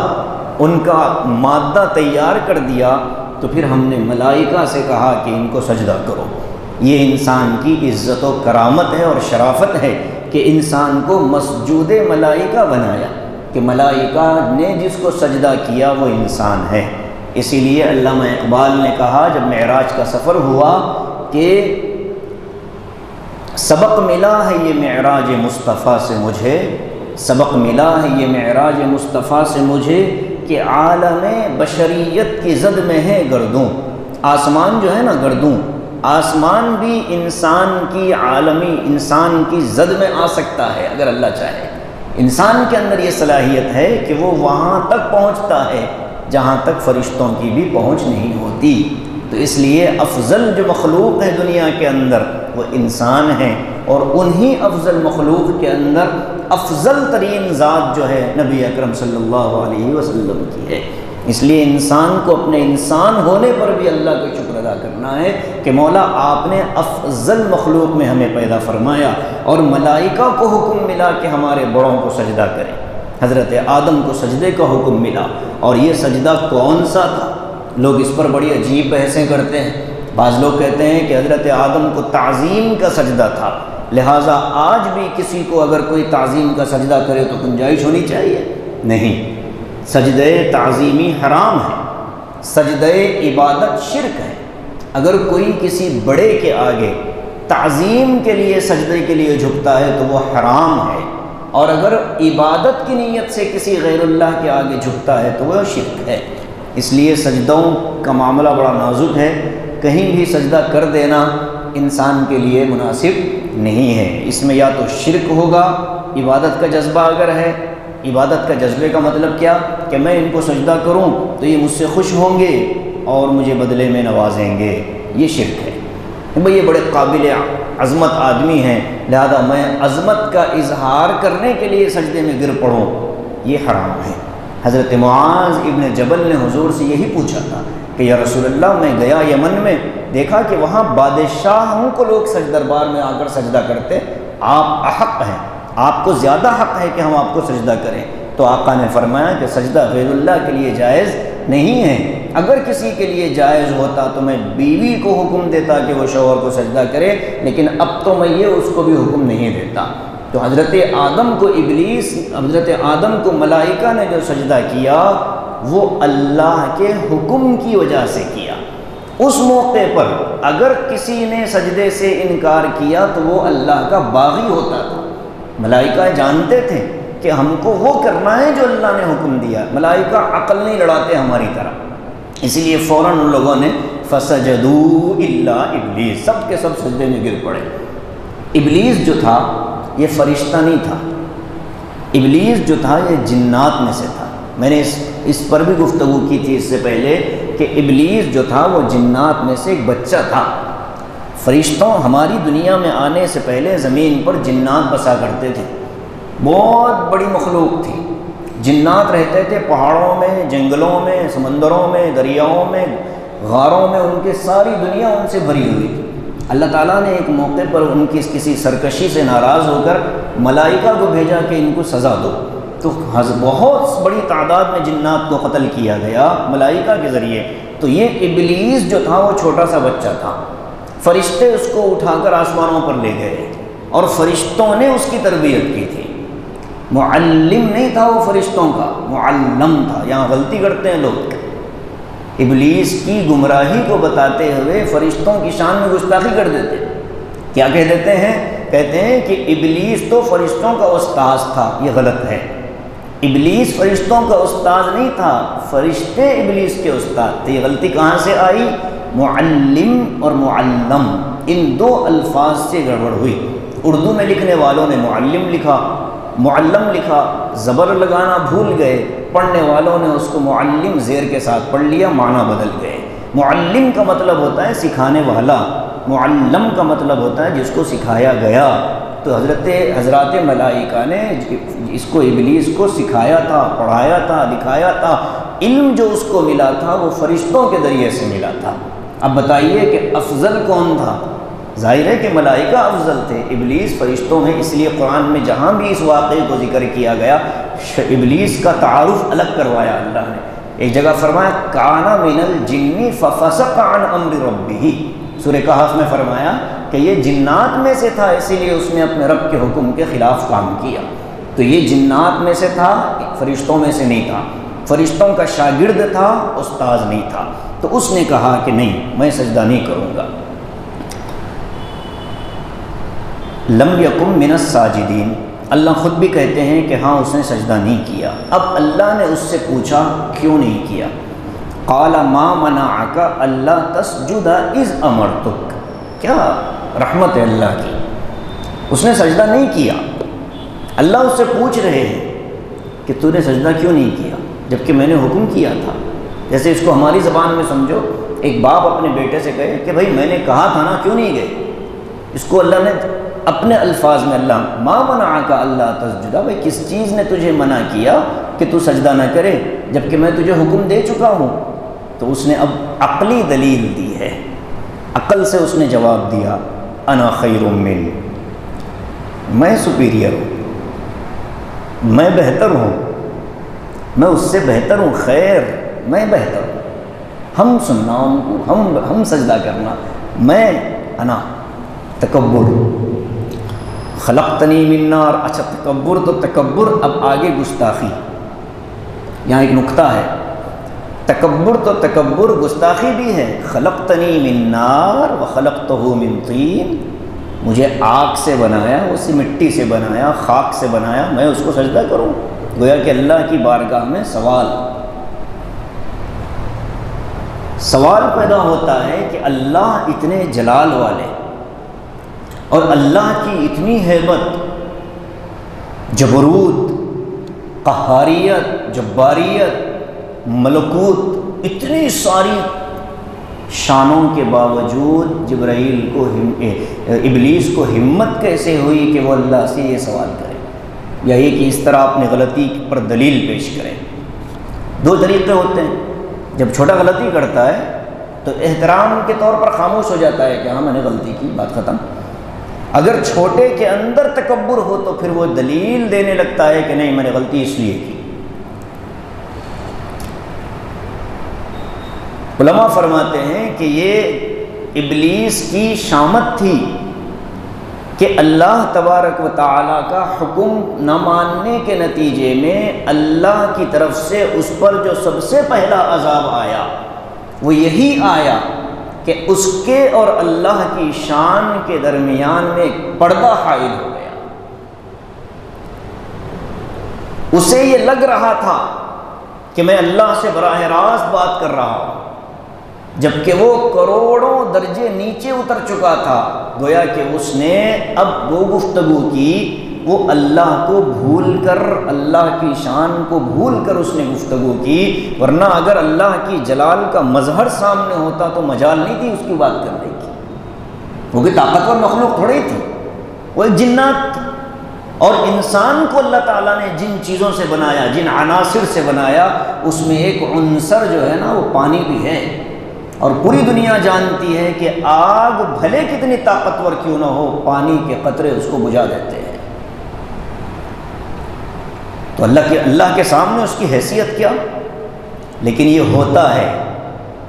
S1: ان کا مادہ تیار کر دیا تو پھر ہم نے ملائکہ سے کہا کہ ان کو سجدہ کرو۔ یہ انسان کی عزت و کرامت ہے اور شرافت ہے کہ انسان کو مسجود ملائکہ بنایا، کہ ملائکہ نے جس کو سجدہ کیا وہ انسان ہے۔ اسی لیے علامہ اقبال نے کہا جب معراج کا سفر ہوا کہ سبق ملا ہے یہ معراج مصطفیٰ سے مجھے، سبق ملا ہے یہ معراج مصطفیٰ سے مجھے کہ عالم بشریت کی زد میں ہے گردوں۔ آسمان جو ہے نا گردوں، آسمان بھی انسان کی عالمی انسان کی زد میں آ سکتا ہے اگر اللہ چاہے۔ انسان کے اندر یہ صلاحیت ہے کہ وہ وہاں تک پہنچتا ہے جہاں تک فرشتوں کی بھی پہنچ نہیں ہوتی۔ تو اس لیے افضل جو مخلوق ہے دنیا کے اندر وہ انسان ہے، اور انہی افضل مخلوق کے اندر افضل ترین ذات جو ہے نبی اکرم صلی اللہ علیہ وسلم کی ہے۔ اس لیے انسان کو اپنے انسان ہونے پر بھی اللہ کا شکر ادا کرنا ہے کہ مولا آپ نے افضل مخلوق میں ہمیں پیدا فرمایا، اور ملائکہ کو حکم ملا کہ ہمارے بڑوں کو سجدہ کریں۔ حضرت آدم کو سجدے کا حکم ملا، اور یہ سجدہ کون سا تھا؟ لوگ اس پر بڑی عجیب بحثیں کرتے ہیں۔ بعض لوگ کہتے ہیں کہ حضرت آدم کو تعظیم کا سجدہ تھا، لہٰذا آج بھی کسی کو اگر کوئی تعظیم کا سجدہ کرے تو گنجائش ہونی چاہیے۔ نہیں، سجدہ تعظیمی حرام ہے، سجدہ عبادت شرک ہے۔ اگر کوئی کسی بڑے کے آگے تعظیم کے لیے سجدے کے لیے جھکتا ہے تو وہ حرام ہے، اور اگر عبادت کی نیت سے کسی غیر اللہ کے آگے جھکتا ہے تو وہ شرک ہے۔ اس لیے سجدوں کا معاملہ بڑا نازک ہے، کہیں بھی سجدہ کر دینا انسان کے لیے مناسب نہیں ہے۔ اس میں یا تو شرک ہوگا، عبادت کا جذبہ اگر ہے، عبادت کا جذبے کا مطلب کیا کہ میں ان کو سجدہ کروں تو یہ مجھ سے خوش ہوں گے اور مجھے بدلے میں نوازیں گے، یہ شرک ہے۔ بھئی یہ بڑے قابل عظمت آدمی ہیں، لہذا میں عظمت کا اظہار کرنے کے لیے سجدے میں گر پڑوں، یہ حرام ہے۔ حضرت معاذ ابن جبل نے حضور سے یہی پوچھا تھا کہ یا رسول اللہ میں گیا یمن میں، دیکھا کہ وہاں بادشاہوں کو لوگ سجدہ دربار میں آ کر سجدہ کرتے، آپ احق ہیں، آپ کو زیادہ حق ہے کہ ہم آپ کو سجدہ کریں۔ تو آقا نے فرمایا کہ سجدہ غیر اللہ کے لیے جائز نہیں ہے، اگر کسی کے لیے جائز ہوتا تو میں بیوی کو حکم دیتا کہ وہ شوہر کو سجدہ کرے، لیکن اب تو میں یہ اس کو بھی حکم نہیں دیتا۔ تو حضرت آدم کو حضرت آدم کو ملائکہ نے جو سجدہ کیا وہ اللہ کے حکم کی وجہ سے کیا۔ اس موقع پر اگر کسی نے سجدے سے انکار کیا تو وہ اللہ کا باغی ہوتا تھا۔ ملائکہ جانتے تھے کہ ہم کو وہ کرنا ہے جو اللہ نے حکم دیا۔ ملائکہ عقل نہیں لڑاتے ہماری طرح، اسی لیے فوراً ان لوگوں نے فسجدوا الا ابلیس، سب کے سب سجدے میں گر پڑے۔ ابلیس جو تھا یہ فرشتہ نہیں تھا، ابلیس جو تھا یہ جنات میں سے تھا۔ میں نے اس پر بھی گفتگو کی تھی اس سے پہلے کہ ابلیس جو تھا وہ جنات میں سے ایک بچہ تھا۔ فرشتوں ہماری دنیا میں آنے سے پہلے زمین پر جنات بسا کرتے تھے، بہت بڑی مخلوق تھی۔ جنات رہتے تھے پہاڑوں میں، جنگلوں میں، سمندروں میں، دریاؤں میں، غاروں میں، ان کی ساری دنیا ان سے بھری ہوئی تھی۔ اللہ تعالیٰ نے ایک موقع پر ان کی کسی سرکشی سے ناراض ہو کر ملائکہ کو بھیجا کہ ان کو سزا دو، تو بہت بڑی تعداد میں جنات کو قتل کیا گیا ملائکہ کے ذریعے۔ تو یہ ابلیس جو تھا وہ چھوٹا سا بچہ تھا، فرشتے اس کو اٹھا کر آسمانوں پر لے گئے اور فرشتوں نے اس کی تربیت کی تھی۔ معلم نہیں تھا وہ فرشتوں کا، معلم تھا۔ یہاں غلطی کرتے ہیں لوگ، ابلیس کی گمراہی کو بتاتے ہوئے فرشتوں کی شان میں گستاخی کر دیتے۔ کیا کہہ دیتے ہیں؟ کہتے ہیں کہ ابلیس تو فرشتوں کا استاذ تھا۔ یہ غلط ہے، ابلیس فرشتوں کا استاذ نہیں تھا، فرشتے ابلیس کے استاد تھے۔ یہ غلطی کہاں سے آئی؟ معلم اور معلم ان دو الفاظ سے گڑبڑ ہوئی۔ اردو میں لکھنے والوں نے معلم لکھا، معلم لکھا، زبر لگانا بھول گئے، پڑھنے والوں نے اس کو معلم زیر کے ساتھ پڑھ لیا، معنی بدل گئے۔ معلم کا مطلب ہوتا ہے سکھانے والا، معلم کا مطلب ہوتا ہے جس کو سکھایا گیا۔ تو حضرات ملائکہ نے اس کو ابلیس کو سکھایا تھا، پڑھایا تھا، دکھایا تھا۔ علم جو اس کو ملا تھا وہ فرشتوں کے ذریعے سے ملا تھا۔ اب بتائیے کہ افضل کون تھا؟ ظاہر ہے کہ ملائکہ افضل تھے، ابلیس فرشتوں میں۔ اس لیے قرآن میں جہاں بھی اس واقعے کو ذکر کیا گیا ابلیس کا تعارف الگ کروایا اللہ نے۔ ایک جگہ فرمایا کان من الجن ففسق عن امر ربہ، سورہ کہف میں فرمایا کہ یہ جنات میں سے تھا، اسی لیے اس نے اپنے رب کے حکم کے خلاف کام کیا۔ تو یہ جنات میں سے تھا، فرشتوں میں سے نہیں تھا، فرشتوں کا شاگرد تھا، استاذ نہیں تھا۔ تو اس نے کہا کہ نہیں، میں سجدہ نہیں کروں گا۔ لم یکن من الساجدین، اللہ خود بھی کہتے ہیں کہ ہاں اس نے سجدہ نہیں کیا۔ اب اللہ نے اس سے پوچھا کیوں نہیں کیا؟ قال ما منعک الا تسجد اذ امرتک، کیا رحمت ہے اللہ کی، اس نے سجدہ نہیں کیا۔ اللہ اس سے پوچھ رہے ہیں کہ تو نے سجدہ کیوں نہیں کیا جبکہ میں نے حکم کیا تھا۔ جیسے اس کو ہماری زبان میں سمجھو، ایک باپ اپنے بیٹے سے کہے کہ بھائی میں نے کہا تھا نا، کیوں نہیں گئے؟ اس کو اللہ نے اپنے الفاظ میں اللہ ما منعک الا تسجد، بھائی کس چیز نے تجھے منع کیا کہ تو سجدہ نہ کرے جبکہ میں تجھے حکم دے چکا ہوں؟ تو اس نے اب عقلی دلیل دی ہے، عقل سے اس نے جواب دیا انا خیر من، میں سپیریئر ہوں، میں بہتر ہوں، میں اس سے بہتر ہوں، خیر میں بہتر ہوں، ہم سننا ان کو، ہم سجدہ کرنا، میں انا تکبر، خلقتنی من نار۔ اچھا تکبر تو تکبر، اب آگے گستاخی، یہاں ایک نقطہ ہے، تکبر تو تکبر، گستاخی بھی ہے۔ خلقتنی من نار وخلقتہ من طین، مجھے آگ سے بنایا، اسی مٹی سے بنایا، خاک سے بنایا، میں اس کو سجدہ کروں؟ گویا کہ اللہ کی بارگاہ میں سوال پیدا ہوتا ہے کہ اللہ اتنے جلال والے اور اللہ کی اتنی ہیبت، جبروت، قہاریت، جباریت، ملکوت، اتنی ساری شانوں کے باوجود جبرائیل کو ابلیس کو ہمت کیسے ہوئی کہ وہ اللہ سے یہ سوال کرے، یا یہ کہ اس طرح اپنی غلطی پر دلیل پیش کرے؟ دو طریقے ہوتے ہیں، جب چھوٹا غلطی کرتا ہے تو احترام کے طور پر خاموش ہو جاتا ہے کہ ہاں میں نے غلطی کی، بات ختم۔ اگر چھوٹے کے اندر تکبر ہو تو پھر وہ دلیل دینے لگتا ہے کہ نہیں میں نے غلطی اس لیے کی۔ علماء فرماتے ہیں کہ یہ ابلیس کی شامت تھی کہ اللہ تبارک و تعالیٰ کا حکم نہ ماننے کے نتیجے میں اللہ کی طرف سے اس پر جو سب سے پہلا عذاب آیا وہ یہی آیا کہ اس کے اور اللہ کی شان کے درمیان میں ایک پردہ حائل ہو گیا۔ اسے یہ لگ رہا تھا کہ میں اللہ سے براہ راست بات کر رہا ہوں، جبکہ وہ کروڑوں درجے نیچے اتر چکا تھا۔ گویا کہ اس نے اب وہ گفتگو کی، وہ اللہ کو بھول کر، اللہ کی شان کو بھول کر اس نے گفتگو کی، ورنہ اگر اللہ کی جلال کا مظہر سامنے ہوتا تو مجال نہیں تھی اس کی بات کرنے کی۔ وہ کہ طاقتور مخلوق تھوڑی تھی، وہ ایک جنات تھی، اور انسان کو اللہ تعالیٰ نے جن چیزوں سے بنایا، جن عناصر سے بنایا، اس میں ایک عنصر جو ہے نا وہ پانی بھی ہے، اور پوری دنیا جانتی ہے کہ آگ بھلے کتنی طاقتور کیوں نہ ہو، پانی کے قطرے اس کو بجھا دیتے ہیں۔ تو اللہ کے سامنے اس کی حیثیت کیا؟ لیکن یہ ہوتا ہے،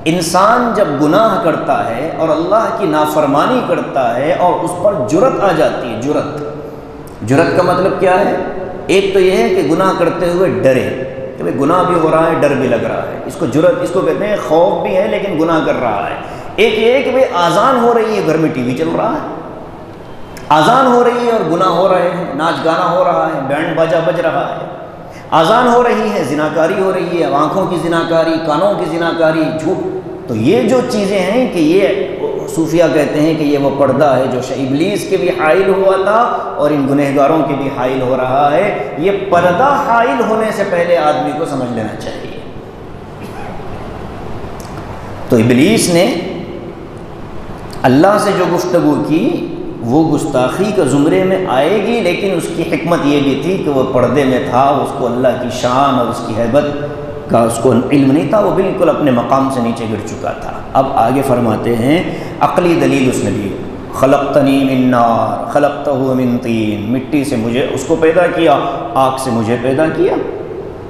S1: انسان جب گناہ کرتا ہے اور اللہ کی نافرمانی کرتا ہے اور اس پر جرأت آ جاتی ہے، جرأت کا مطلب کیا ہے؟ ایک تو یہ ہے کہ گناہ کرتے ہوئے ڈرے کہ بھئی گناہ بھی ہو رہا ہے، ڈر بھی لگ رہا ہے، اس کو جرأت، اس کو کہتے ہیں خوف بھی ہے لیکن گناہ کر رہا ہے۔ ایک یہ ہے کہ بھئی آذان ہو رہی ہے، گھر میں ٹی وی چل رہا ہے، آذان ہو رہی ہے اور گناہ ہو رہے ہیں، ناچ گانا ہو رہا ہے، بینڈ باجا بج رہا ہے، آذان ہو رہی ہے، زناکاری ہو رہی ہے، آنکھوں کی زناکاری، کانوں کی زناکاری، جھوٹ۔ تو یہ جو چیزیں ہیں کہ یہ صوفیہ کہتے ہیں کہ یہ وہ پردہ ہے جو ابلیس کے بھی حائل ہوا تھا اور ان گنہگاروں کے بھی حائل ہو رہا ہے۔ یہ پردہ حائل ہونے سے پہلے آدمی کو سمجھ لینا چاہیے۔ تو ابلیس نے اللہ سے جو گفتگو کی وہ گستاخی کے زمرے میں آئے گی، لیکن اس کی حکمت یہ بھی تھی کہ وہ پردے میں تھا، اس کو اللہ کی شان اور اس کی ہیبت کا اس کو علم نہیں تھا، وہ بالکل اپنے مقام سے نیچے گر چکا تھا۔ اب آگے فرماتے ہیں عقلی دلیل اس نے دی، خلقتنی من نار خلقتہ من طین، مٹی سے مجھے اس کو پیدا کیا، آگ سے مجھے پیدا کیا۔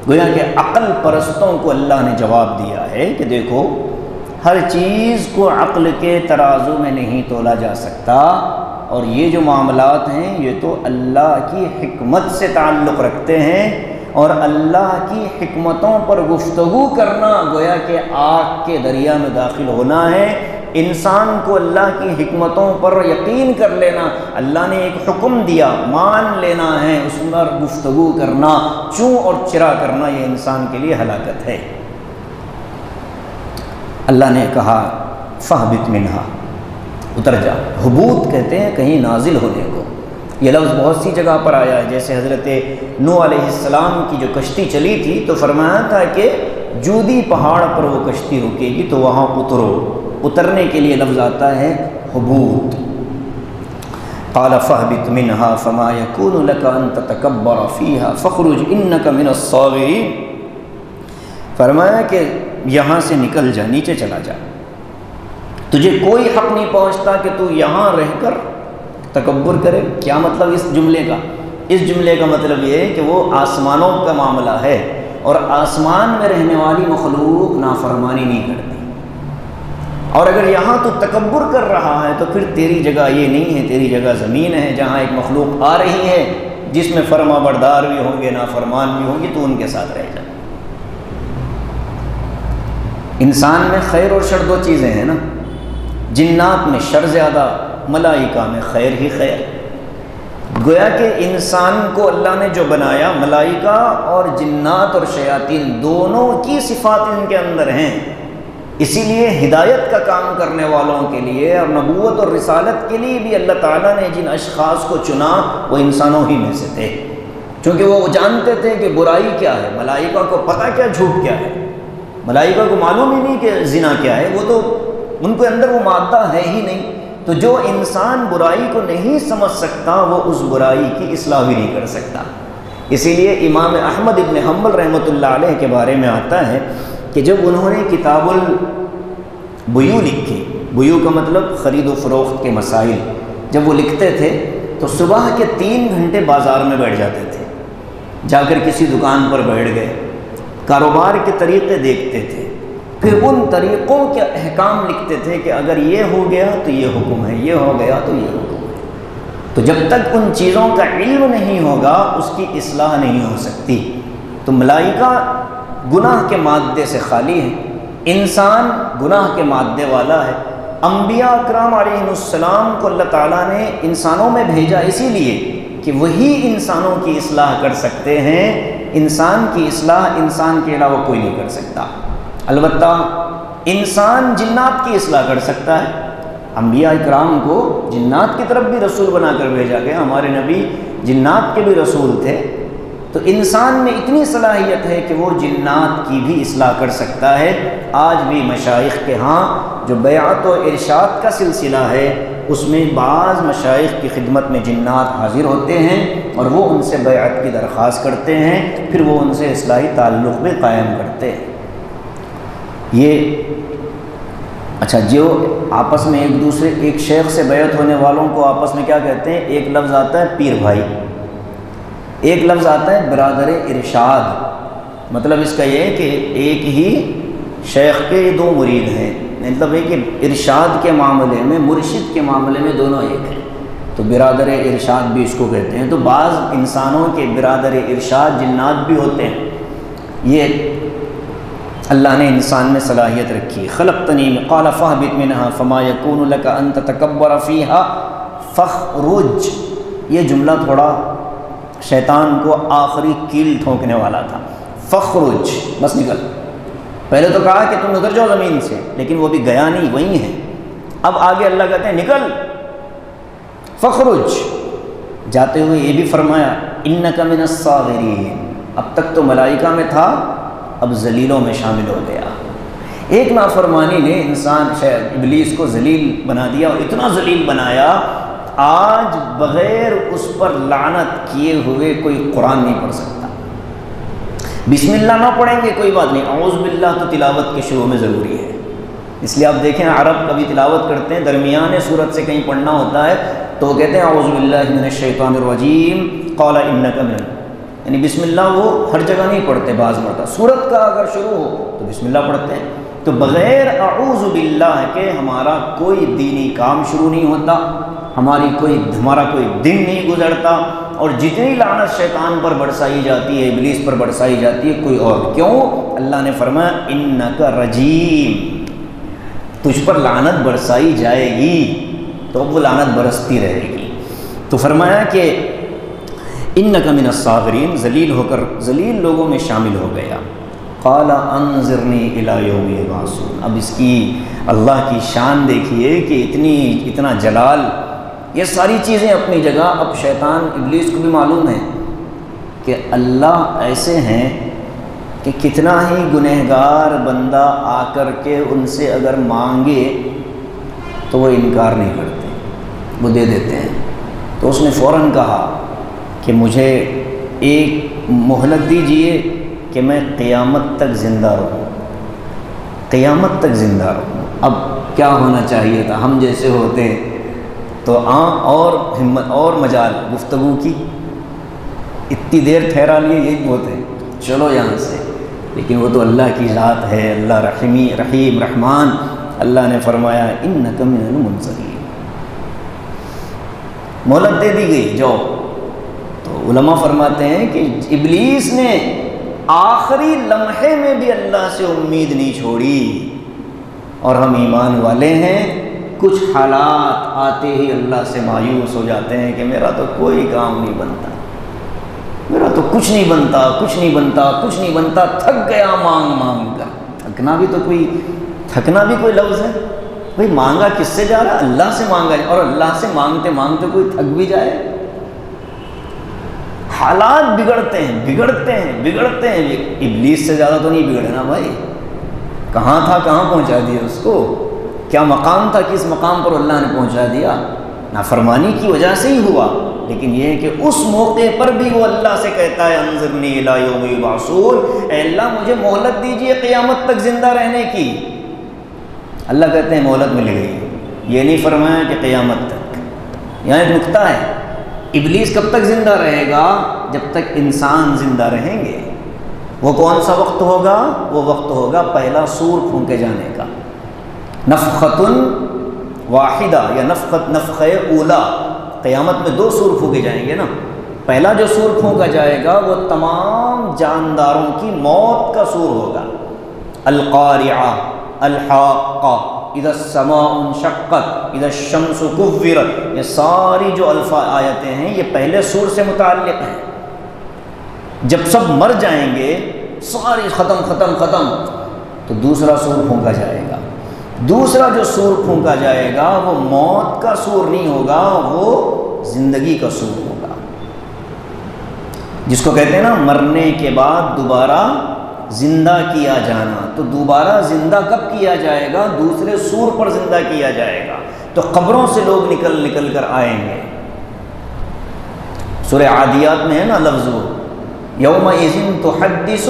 S1: گویا کہ عقل پرستوں کو اللہ نے جواب دیا ہے کہ دیکھو ہر چیز کو عقل کے ترازو میں نہیں تولا جا سکتا، اور یہ جو معاملات ہیں یہ تو اللہ کی حکمت سے تعلق رکھتے ہیں، اور اللہ کی حکمتوں پر گفتگو کرنا گویا کہ آگ کے دریا میں داخل ہونا ہے۔ انسان کو اللہ کی حکمتوں پر یقین کر لینا، اللہ نے ایک حکم دیا مان لینا ہے، اس پر گفتگو کرنا، چوں اور چرا کرنا، یہ انسان کے لیے ہلاکت ہے۔ اللہ نے کہا فاہبط منہا، اتر جا۔ حبوط کہتے ہیں کہیں نازل ہونے کو، یہ لفظ بہت سی جگہ پر آیا ہے، جیسے حضرت نوح علیہ السلام کی جو کشتی چلی تھی تو فرمایا تھا کہ جودی پہاڑ پر وہ کشتی رکے گی تو وہاں اترو، اترنے کے لیے لفظ آتا ہے حبوط۔ قال فاہبط منہا فما یکون لک ان تتکبر فیہا فاخرج انک من الصاغرین، فرمایا کہ یہاں سے نکل جا، نیچے چلا جا، تجھے کوئی حق نہیں پہنچتا کہ تو یہاں رہ کر تکبر کرے۔ کیا مطلب اس جملے کا؟ اس جملے کا مطلب یہ ہے کہ وہ آسمانوں کا معاملہ ہے، اور آسمان میں رہنے والی مخلوق نافرمانی نہیں کرتی، اور اگر یہاں تو تکبر کر رہا ہے تو پھر تیری جگہ یہ نہیں ہے، تیری جگہ زمین ہے جہاں ایک مخلوق آ رہی ہے جس میں فرما بردار بھی ہوں گے، نافرمان بھی ہوں گے، تو ان کے ساتھ رہ جا۔ انسان میں خیر اور شر دو چیزیں ہیں نا، جنات میں شر زیادہ، ملائکہ میں خیر ہی خیر۔ گویا کہ انسان کو اللہ نے جو بنایا، ملائکہ اور جنات اور شیاطین دونوں کی صفات ان کے اندر ہیں، اسی لیے ہدایت کا کام کرنے والوں کے لیے اور نبوت اور رسالت کے لیے بھی اللہ تعالیٰ نے جن اشخاص کو چنا وہ انسانوں ہی میں سے تھے، چونکہ وہ جانتے تھے کہ برائی کیا ہے۔ ملائکہ کو پتہ کیا جھوٹ کیا ہے، ملائکہ کو معلوم ہی نہیں کہ زنا کیا ہے، وہ تو ان کے اندر وہ مادہ ہے ہی نہیں۔ تو جو انسان برائی کو نہیں سمجھ سکتا وہ اس برائی کی اصلاح بھی نہیں کر سکتا۔ اسی لیے امام احمد ابن حنبل رحمۃ اللہ علیہ کے بارے میں آتا ہے کہ جب انہوں نے کتاب البیوع لکھی، بیوع کا مطلب خرید و فروخت کے مسائل، جب وہ لکھتے تھے تو صبح کے 3 گھنٹے بازار میں بیٹھ جاتے تھے، جا کر کسی دکان پر بیٹھ گئے، کاروبار کے طریقے دیکھتے تھے، پھر ان طریقوں کے احکام لکھتے تھے کہ اگر یہ ہو گیا تو یہ حکم ہے، یہ ہو گیا تو یہ حکم ہے۔ تو جب تک ان چیزوں کا علم نہیں ہوگا اس کی اصلاح نہیں ہو سکتی۔ تو ملائکہ گناہ کے مادے سے خالی ہے، انسان گناہ کے مادے والا ہے۔ انبیاء اکرام علیہ السلام کو اللہ تعالیٰ نے انسانوں میں بھیجا اسی لیے کہ وہی انسانوں کی اصلاح کر سکتے ہیں، انسان کی اصلاح انسان کے علاوہ کوئی نہیں کر سکتا۔ البتہ انسان جنات کی اصلاح کر سکتا ہے، انبیاء اکرام کو جنات کی طرف بھی رسول بنا کر بھیجا گیا، ہمارے نبی جنات کے بھی رسول تھے، تو انسان میں اتنی صلاحیت ہے کہ وہ جنات کی بھی اصلاح کر سکتا ہے۔ آج بھی مشائخ کے ہاں جو بیعت و ارشاد کا سلسلہ ہے اس میں بعض مشائخ کی خدمت میں جنات حاضر ہوتے ہیں اور وہ ان سے بیعت کی درخواست کرتے ہیں، پھر وہ ان سے اصلاحی تعلق بھی قائم کرتے ہیں۔ یہ اچھا، جو آپس میں ایک شیخ سے بیعت ہونے والوں کو آپس میں کیا کہتے ہیں؟ ایک لفظ آتا ہے پیر بھائی، ایک لفظ آتا ہے برادر ارشاد۔ مطلب اس کا یہ ہے کہ ایک ہی شیخ کے 2 مرید ہیں، مطلب ہے کہ ارشاد کے معاملے میں، مرشد کے معاملے میں دونوں ایک ہیں، تو برادر ارشاد بھی اس کو کہتے ہیں۔ تو بعض انسانوں کے برادر ارشاد جنات بھی ہوتے ہیں، یہ اللہ نے انسان میں صلاحیت رکھی. خلقتنی قال فاہبط منها فما یکون لک ان تتکبر فیها فاخرج. یہ جملہ تھوڑا شیطان کو آخری کیل ٹھونکنے والا تھا. فاخرج بس نکل. پہلے تو کہا کہ تم اتر جاؤ زمین سے، لیکن وہ بھی گیا نہیں، وہیں ہے. اب آگے اللہ کہتے ہیں نکل. فاخرج جاتے ہوئے یہ بھی فرمایا انک من الصاغرین. اب تک تو ملائکہ میں تھا، اب ذلیلوں میں شامل ہو گیا. ایک نافرمانی نے انسان ابلیس کو ذلیل بنا دیا، اور اتنا ذلیل بنایا آج بغیر اس پر لعنت کیے ہوئے کوئی قرآن نہیں پڑھ سکتا. بسم اللہ نہ پڑھیں گے کوئی بات نہیں، اعوذ باللہ تو تلاوت کے شروع میں ضروری ہے. اس لیے آپ دیکھیں عرب کبھی تلاوت کرتے ہیں، درمیان سورت سے کہیں پڑھنا ہوتا ہے تو کہتے ہیں اعوذ باللہ من الشیطان الرجیم قال انک من، یعنی بسم اللہ وہ ہر جگہ نہیں پڑھتے، بعض مرتبہ سورت کا اگر شروع ہو تو بسم اللہ پڑھتے ہیں. تو بغیر اعوذ باللہ کے ہمارا کوئی دینی کام شروع نہیں ہوتا، ہمارا کوئی دن نہیں گزرتا. اور جتنی لعنت شیطان پر برسائی جاتی ہے، ابلیس پر برسائی جاتی ہے، کوئی اور کیوں؟ اللہ نے فرمایا انک رجیم، تجھ پر لعنت برسائی جائے گی، تو وہ لعنت برستی رہے گی. تو فرمایا کہ انک من الصاغرین، ذلیل ہو کر ذلیل لوگوں میں شامل ہو گیا. قال انظرنی الی یوم یبعثون. اب اس کی اللہ کی شان دیکھیے کہ اتنا جلال، یہ ساری چیزیں اپنی جگہ. اب شیطان ابلیس کو بھی معلوم ہے کہ اللہ ایسے ہیں کہ کتنا ہی گنہگار بندہ آ کر کے ان سے اگر مانگے تو وہ انکار نہیں کرتے، وہ دے دیتے ہیں. تو اس نے فوراً کہا کہ مجھے ایک مہلت دیجئے کہ میں قیامت تک زندہ رہوں، قیامت تک زندہ رہوں. اب کیا ہونا چاہیے تھا؟ ہم جیسے ہوتے تو اور ہمت اور مجال گفتگو کی، اتنی دیر ٹھہرا لیے یہی بہت ہے، چلو یہاں سے. لیکن وہ تو اللہ کی ذات ہے، اللہ رحیم رحمان. اللہ نے فرمایا انک من المنظرین، مہلت دے دی گئی، جاؤ. تو علماء فرماتے ہیں کہ ابلیس نے آخری لمحے میں بھی اللہ سے امید نہیں چھوڑی. اور ہم ایمان والے ہیں، کچھ حالات آتے ہی اللہ سے مایوس ہو جاتے ہیں کہ میرا تو کوئی کام نہیں بنتا، میرا تو کچھ نہیں بنتا، کچھ نہیں بنتا، کچھ نہیں بنتا. تھک گیا مانگ مانگ کر. تھکنا بھی کوئی لفظ ہے بھئی؟ مانگا کس سے جا رہا ہے؟ اللہ سے مانگا ہے. اور اللہ سے مانگتے مانگتے کوئی تھک بھی جائے. حالات بگڑتے ہیں. ابلیس سے زیادہ تو نہیں بگڑے نا بھائی. کہاں تھا، کہاں پہنچا دیا اس کو؟ کیا مقام تھا، کس مقام پر اللہ نے پہنچا دیا؟ نافرمانی کی وجہ سے ہی ہوا. لیکن یہ ہے کہ اس موقع پر بھی وہ اللہ سے کہتا ہے انظرنی الی یوم یبعثون، اے اللہ مجھے مہلت دیجیے قیامت تک زندہ رہنے کی. اللہ کہتے ہیں مہلت مل گئی. یہ نہیں فرمایا کہ قیامت تک. یہاں ایک نکتہ ہے، ابلیس کب تک زندہ رہے گا؟ جب تک انسان زندہ رہیں گے. وہ کون سا وقت ہوگا؟ وہ وقت ہوگا پہلا سور پھونکے جانے کا. نفخۃ واحدہ یا نفخہ اولا. قیامت میں 2 سور پھونکے جائیں گے نا. پہلا جو سور پھونکا جائے گا وہ تمام جانداروں کی موت کا سور ہوگا. القارعہ، الحاقہ، اذا السماء انشقت، اذا الشمس كورت. یہ ساری جو آیتیں ہیں یہ پہلے سور سے متعلق ہیں. جب سب مر جائیں گے، ساری ختم تو دوسرا سور پھونکا جائے گا. دوسرا جو سور پھونکا جائے گا وہ موت کا سور نہیں ہوگا، وہ زندگی کا سور ہوگا، جس کو کہتے ہیں نا مرنے کے بعد دوبارہ زندہ کیا جانا. تو دوبارہ زندہ کب کیا جائے گا؟ دوسرے سور پر زندہ کیا جائے گا. تو قبروں سے لوگ نکل کر آئیں گے. سورہ عادیات میں ہے نا لفظ یومئذ تحدث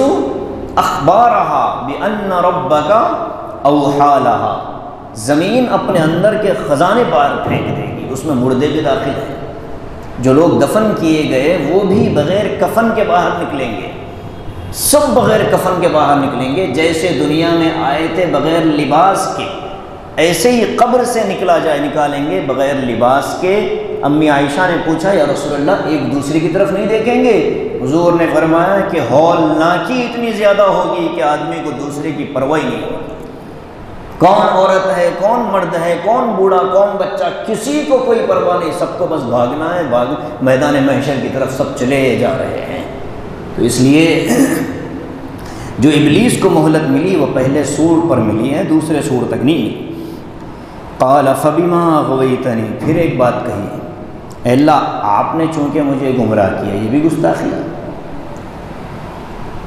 S1: اخبارها بان ربک اوحی لہا. زمین اپنے اندر کے خزانے باہر پھینک دے گی. اس میں مردے بھی داخل ہیں. جو لوگ دفن کیے گئے وہ بھی بغیر کفن کے باہر نکلیں گے. سب بغیر کفن کے باہر نکلیں گے. جیسے دنیا میں آئے تھے بغیر لباس کے، ایسے ہی قبر سے نکالیں گے بغیر لباس کے. امی عائشہ نے پوچھا یا رسول اللہ ایک دوسرے کی طرف نہیں دیکھیں گے؟ حضور نے فرمایا کہ ہولناکی اتنی زیادہ ہوگی کہ آدمی کو دوسرے کی پرواہ نہیں ہوگی، کون عورت ہے، کون مرد ہے، کون بوڑھا، کون بچہ، کسی کو کوئی پرواہ نہیں، سب کو بس بھاگنا ہے، میدان محشر کی طرف سب چلے جا رہے ہیں۔ تو اس لیے جو ابلیس کو مہلت ملی وہ پہلے سور پر ملی ہے، دوسرے سور تک نہیں ملی۔ قال فبما اغویتنی، پھر ایک بات کہی، اے اللہ آپ نے چونکہ مجھے گمراہ کیا، یہ بھی گستاخی ہے،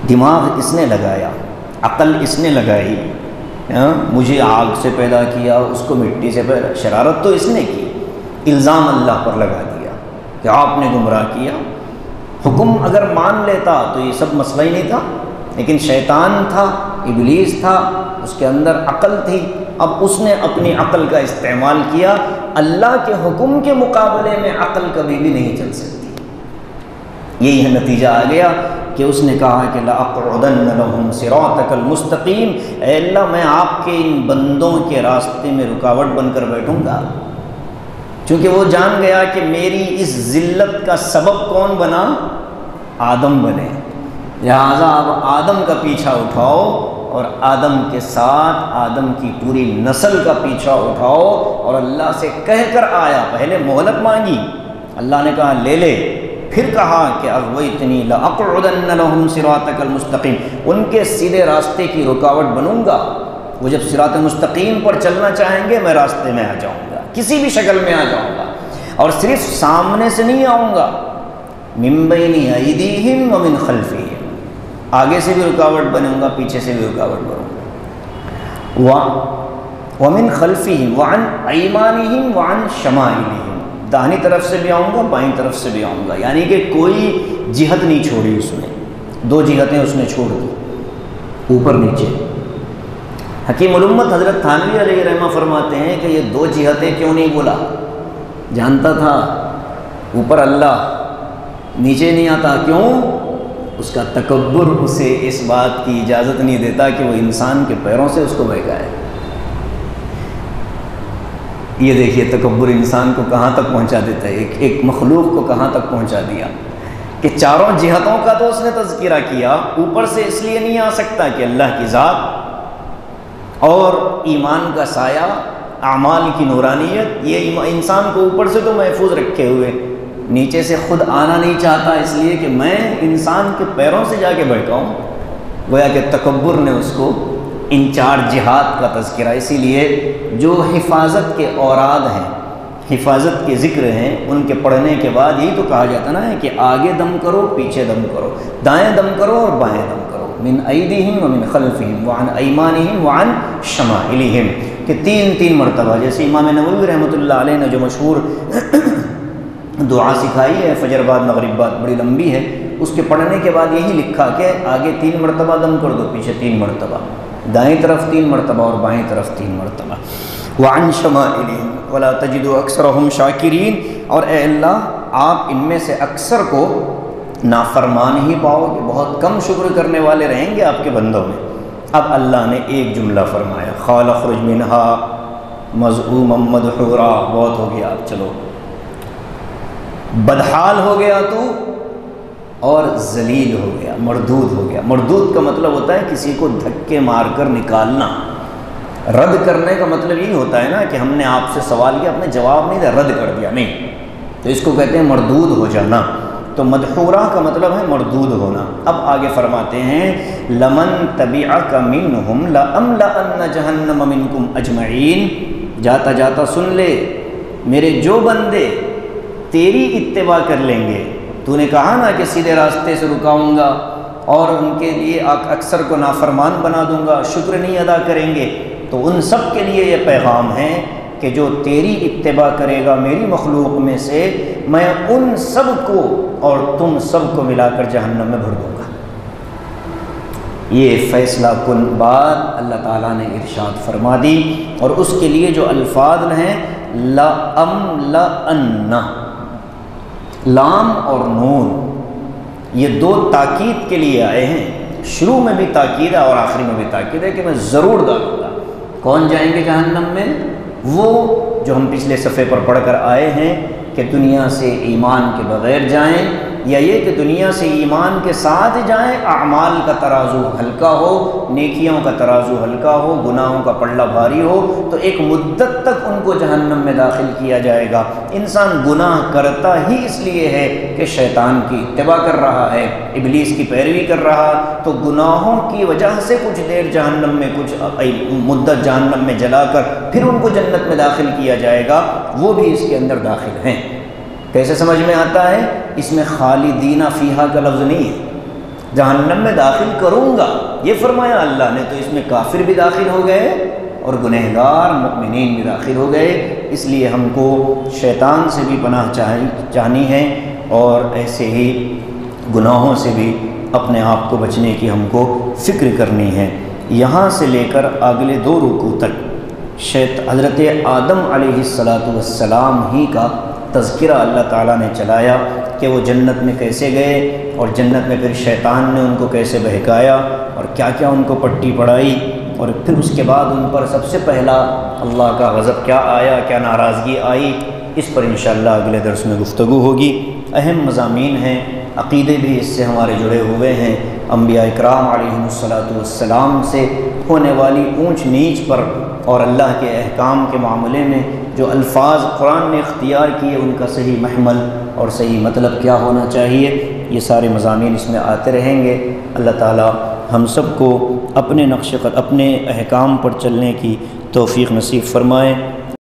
S1: دماغ اس نے لگایا، عقل اس نے لگائی، مجھے آگ سے پیدا کیا، اس کو مٹی سے پیدا، شرارت تو اس نے کی، الزام اللہ پر لگا دیا کہ آپ نے گمراہ کیا۔ حکم اگر مان لیتا تو یہ سب مسئلہ ہی نہیں تھا، لیکن شیطان تھا، ابلیس تھا، اس کے اندر عقل تھی، اب اس نے اپنی عقل کا استعمال کیا۔ اللہ کے حکم کے مقابلے میں عقل کبھی بھی نہیں چل سکتی، یہی نتیجہ آ گیا کہ اس نے کہا کہ لَأَقْعُدَنَّ لَهُمْ صِرَاطَكَ الْمُسْتَقِيمِ، اے اللہ میں آپ کے ان بندوں کے راستے میں رکاوٹ بن کر بیٹھوں گا، چونکہ وہ جان گیا کہ میری اس ذلت کا سبب کون بنا؟ آدم بنے، لہٰذا اب آدم کا پیچھا اٹھاؤ اور آدم کے ساتھ آدم کی پوری نسل کا پیچھا اٹھاؤ۔ اور اللہ سے کہہ کر آیا، پہلے مہلت مانگی، اللہ نے کہا لے لے، پھر کہا کہ اغویتنی لأقعدن لهم صراطک المستقیم، ان کے سیدھے راستے کی رکاوٹ بنوں گا، وہ جب صراط مستقیم پر چلنا چاہیں گے میں راستے میں آ جاؤں گا، کسی بھی شکل میں آ جاؤں گا، اور صرف سامنے سے نہیں آؤں گا، من بین ایدیہم ومن خلفہم، آگے سے بھی رکاوٹ بنوں گا، پیچھے سے بھی رکاوٹ بنوں گا، ومن خلفہم وعن ایمانہم وعن شمائلہم، داہنی طرف سے بھی آؤں گا، بائیں طرف سے بھی آؤں گا، یعنی کہ کوئی جہت نہیں چھوڑی اس نے، دو جہتیں اس نے چھوڑ دی، اوپر نیچے۔ حکیم الامت حضرت تھانوی علیہ رحمہ فرماتے ہیں کہ یہ دو جہتیں کیوں نہیں بولا؟ جانتا تھا اوپر اللہ، نیچے نہیں آتا، کیوں؟ اس کا تکبر اسے اس بات کی اجازت نہیں دیتا کہ وہ انسان کے پیروں سے اس کو بہکائے۔ یہ دیکھیے تکبر انسان کو کہاں تک پہنچا دیتا ہے، ایک مخلوق کو کہاں تک پہنچا دیا کہ چاروں جہتوں کا تو اس نے تذکرہ کیا، اوپر سے اس لیے نہیں آ سکتا کہ اللہ کی ذات اور ایمان کا سایہ، اعمال کی نورانیت، یہ انسان کو اوپر سے تو محفوظ رکھے ہوئے، نیچے سے خود آنا نہیں چاہتا اس لیے کہ میں انسان کے پیروں سے جا کے بہکاؤں۔ گویا کہ تکبر نے اس کو ان چار جہات کا تذکرہ، اسی لیے جو حفاظت کے اوراد ہیں، حفاظت کے ذکر ہیں، ان کے پڑھنے کے بعد یہی تو کہا جاتا نا کہ آگے دم کرو، پیچھے دم کرو، دائیں دم کرو اور بائیں دم کرو، من ایدیہم ومن خلفہم وعن ایمانہم وعن شمائلہم، کہ تین تین مرتبہ، جیسے امام نووی رحمۃ اللہ علیہ نے جو مشہور دعا سکھائی ہے فجر بعد مغرب بعد، بڑی لمبی ہے، اس کے پڑھنے کے بعد یہی لکھا کہ آگے 3 مرتبہ دم کر دو، پیچھے 3 مرتبہ، دائیں طرف 3 مرتبہ اور بائیں طرف 3 مرتبہ، وعن شمائلہم ولا تجد اکثرہم شاکرین، اور اے اللہ آپ ان میں سے اکثر کو نافرمان ہی پاؤ گے، بہت کم شکر کرنے والے رہیں گے آپ کے بندوں میں۔ اب اللہ نے ایک جملہ فرمایا، قال اخرج منہا مذءوما مدحورا، بہت ہو گیا اب چلو، بدحال ہو گیا تو اور ذلیل ہو گیا، مردود ہو گیا۔ مردود کا مطلب ہوتا ہے کسی کو دھکے مار کر نکالنا، رد کرنے کا مطلب یہی ہوتا ہے نا کہ ہم نے آپ سے سوال کیا، آپ نے جواب نہیں دیا، رد کر دیا، نہیں، تو اس کو کہتے ہیں مردود ہو جانا۔ تو مدحورہ کا مطلب ہے مردود ہونا۔ اب آگے فرماتے ہیں لمن تبعک منہم لأملأن جہنم منکم اجمعین، جاتا جاتا سن لے، میرے جو بندے تیری اتباع کر لیں گے، تو نے کہا نا کہ سیدھے راستے سے رکاؤں گا اور ان کے لیے اکثر کو نافرمان بنا دوں گا، شکر نہیں ادا کریں گے، تو ان سب کے لیے یہ پیغام ہے کہ جو تیری اتباع کرے گا میری مخلوق میں سے، میں ان سب کو اور تم سب کو ملا کر جہنم میں بھر دوں گا۔ یہ فیصلہ کن بات اللہ تعالیٰ نے ارشاد فرما دی، اور اس کے لیے جو الفاظ ہیں لَأَمْلَأَنَّ، لام اور نون، یہ 2 تاکید کے لیے آئے ہیں، شروع میں بھی تاکید ہے اور آخری میں بھی تاکید ہے کہ میں ضرور ڈالوں گا۔ کون جائیں گے جہنم میں؟ وہ جو ہم پچھلے صفحے پر پڑھ کر آئے ہیں کہ دنیا سے ایمان کے بغیر جائیں، یا یہ کہ دنیا سے ایمان کے ساتھ جائیں، اعمال کا ترازو ہلکا ہو، نیکیوں کا ترازو ہلکا ہو، گناہوں کا پلڑ بھاری ہو، تو ایک مدت تک ان کو جہنم میں داخل کیا جائے گا۔ انسان گناہ کرتا ہی اس لیے ہے کہ شیطان کی اتباع کر رہا ہے، ابلیس کی پیروی کر رہا، تو گناہوں کی وجہ سے کچھ دیر جہنم میں، کچھ مدت جہنم میں جلا کر پھر ان کو جنت میں داخل کیا جائے گا، وہ بھی اس کے اندر داخل ہیں۔ کیسے سمجھ میں آتا ہے؟ اس میں خالدین فیہا کا لفظ نہیں ہے، جہنم میں داخل کروں گا یہ فرمایا اللہ نے، تو اس میں کافر بھی داخل ہو گئے اور گنہگار مؤمنین بھی داخل ہو گئے۔ اس لیے ہم کو شیطان سے بھی پناہ چاہنی ہے، اور ایسے ہی گناہوں سے بھی اپنے آپ کو بچنے کی ہم کو فکر کرنی ہے۔ یہاں سے لے کر اگلے 2 رکوع تک حضرت آدم علیہ السلام ہی کا تذکرہ اللہ تعالیٰ نے چلایا کہ وہ جنت میں کیسے گئے، اور جنت میں پھر شیطان نے ان کو کیسے بہکایا اور کیا کیا ان کو پٹی پڑھائی، اور پھر اس کے بعد ان پر سب سے پہلا اللہ کا غضب کیا آیا، کیا ناراضگی آئی۔ اس پر انشاءاللہ اگلے درس میں گفتگو ہوگی۔ اہم مضامین ہیں، عقیدے بھی اس سے ہمارے جڑے ہوئے ہیں، انبیاء اکرام علیہم السلام سے ہونے والی اونچ نیچ پر، اور اللہ کے احکام کے معاملے میں جو الفاظ قرآن نے اختیار کیے ان کا صحیح محمل اور صحیح مطلب کیا ہونا چاہیے، یہ سارے مضامین اس میں آتے رہیں گے۔ اللہ تعالی ہم سب کو اپنے اپنے احکام پر چلنے کی توفیق نصیب فرمائے۔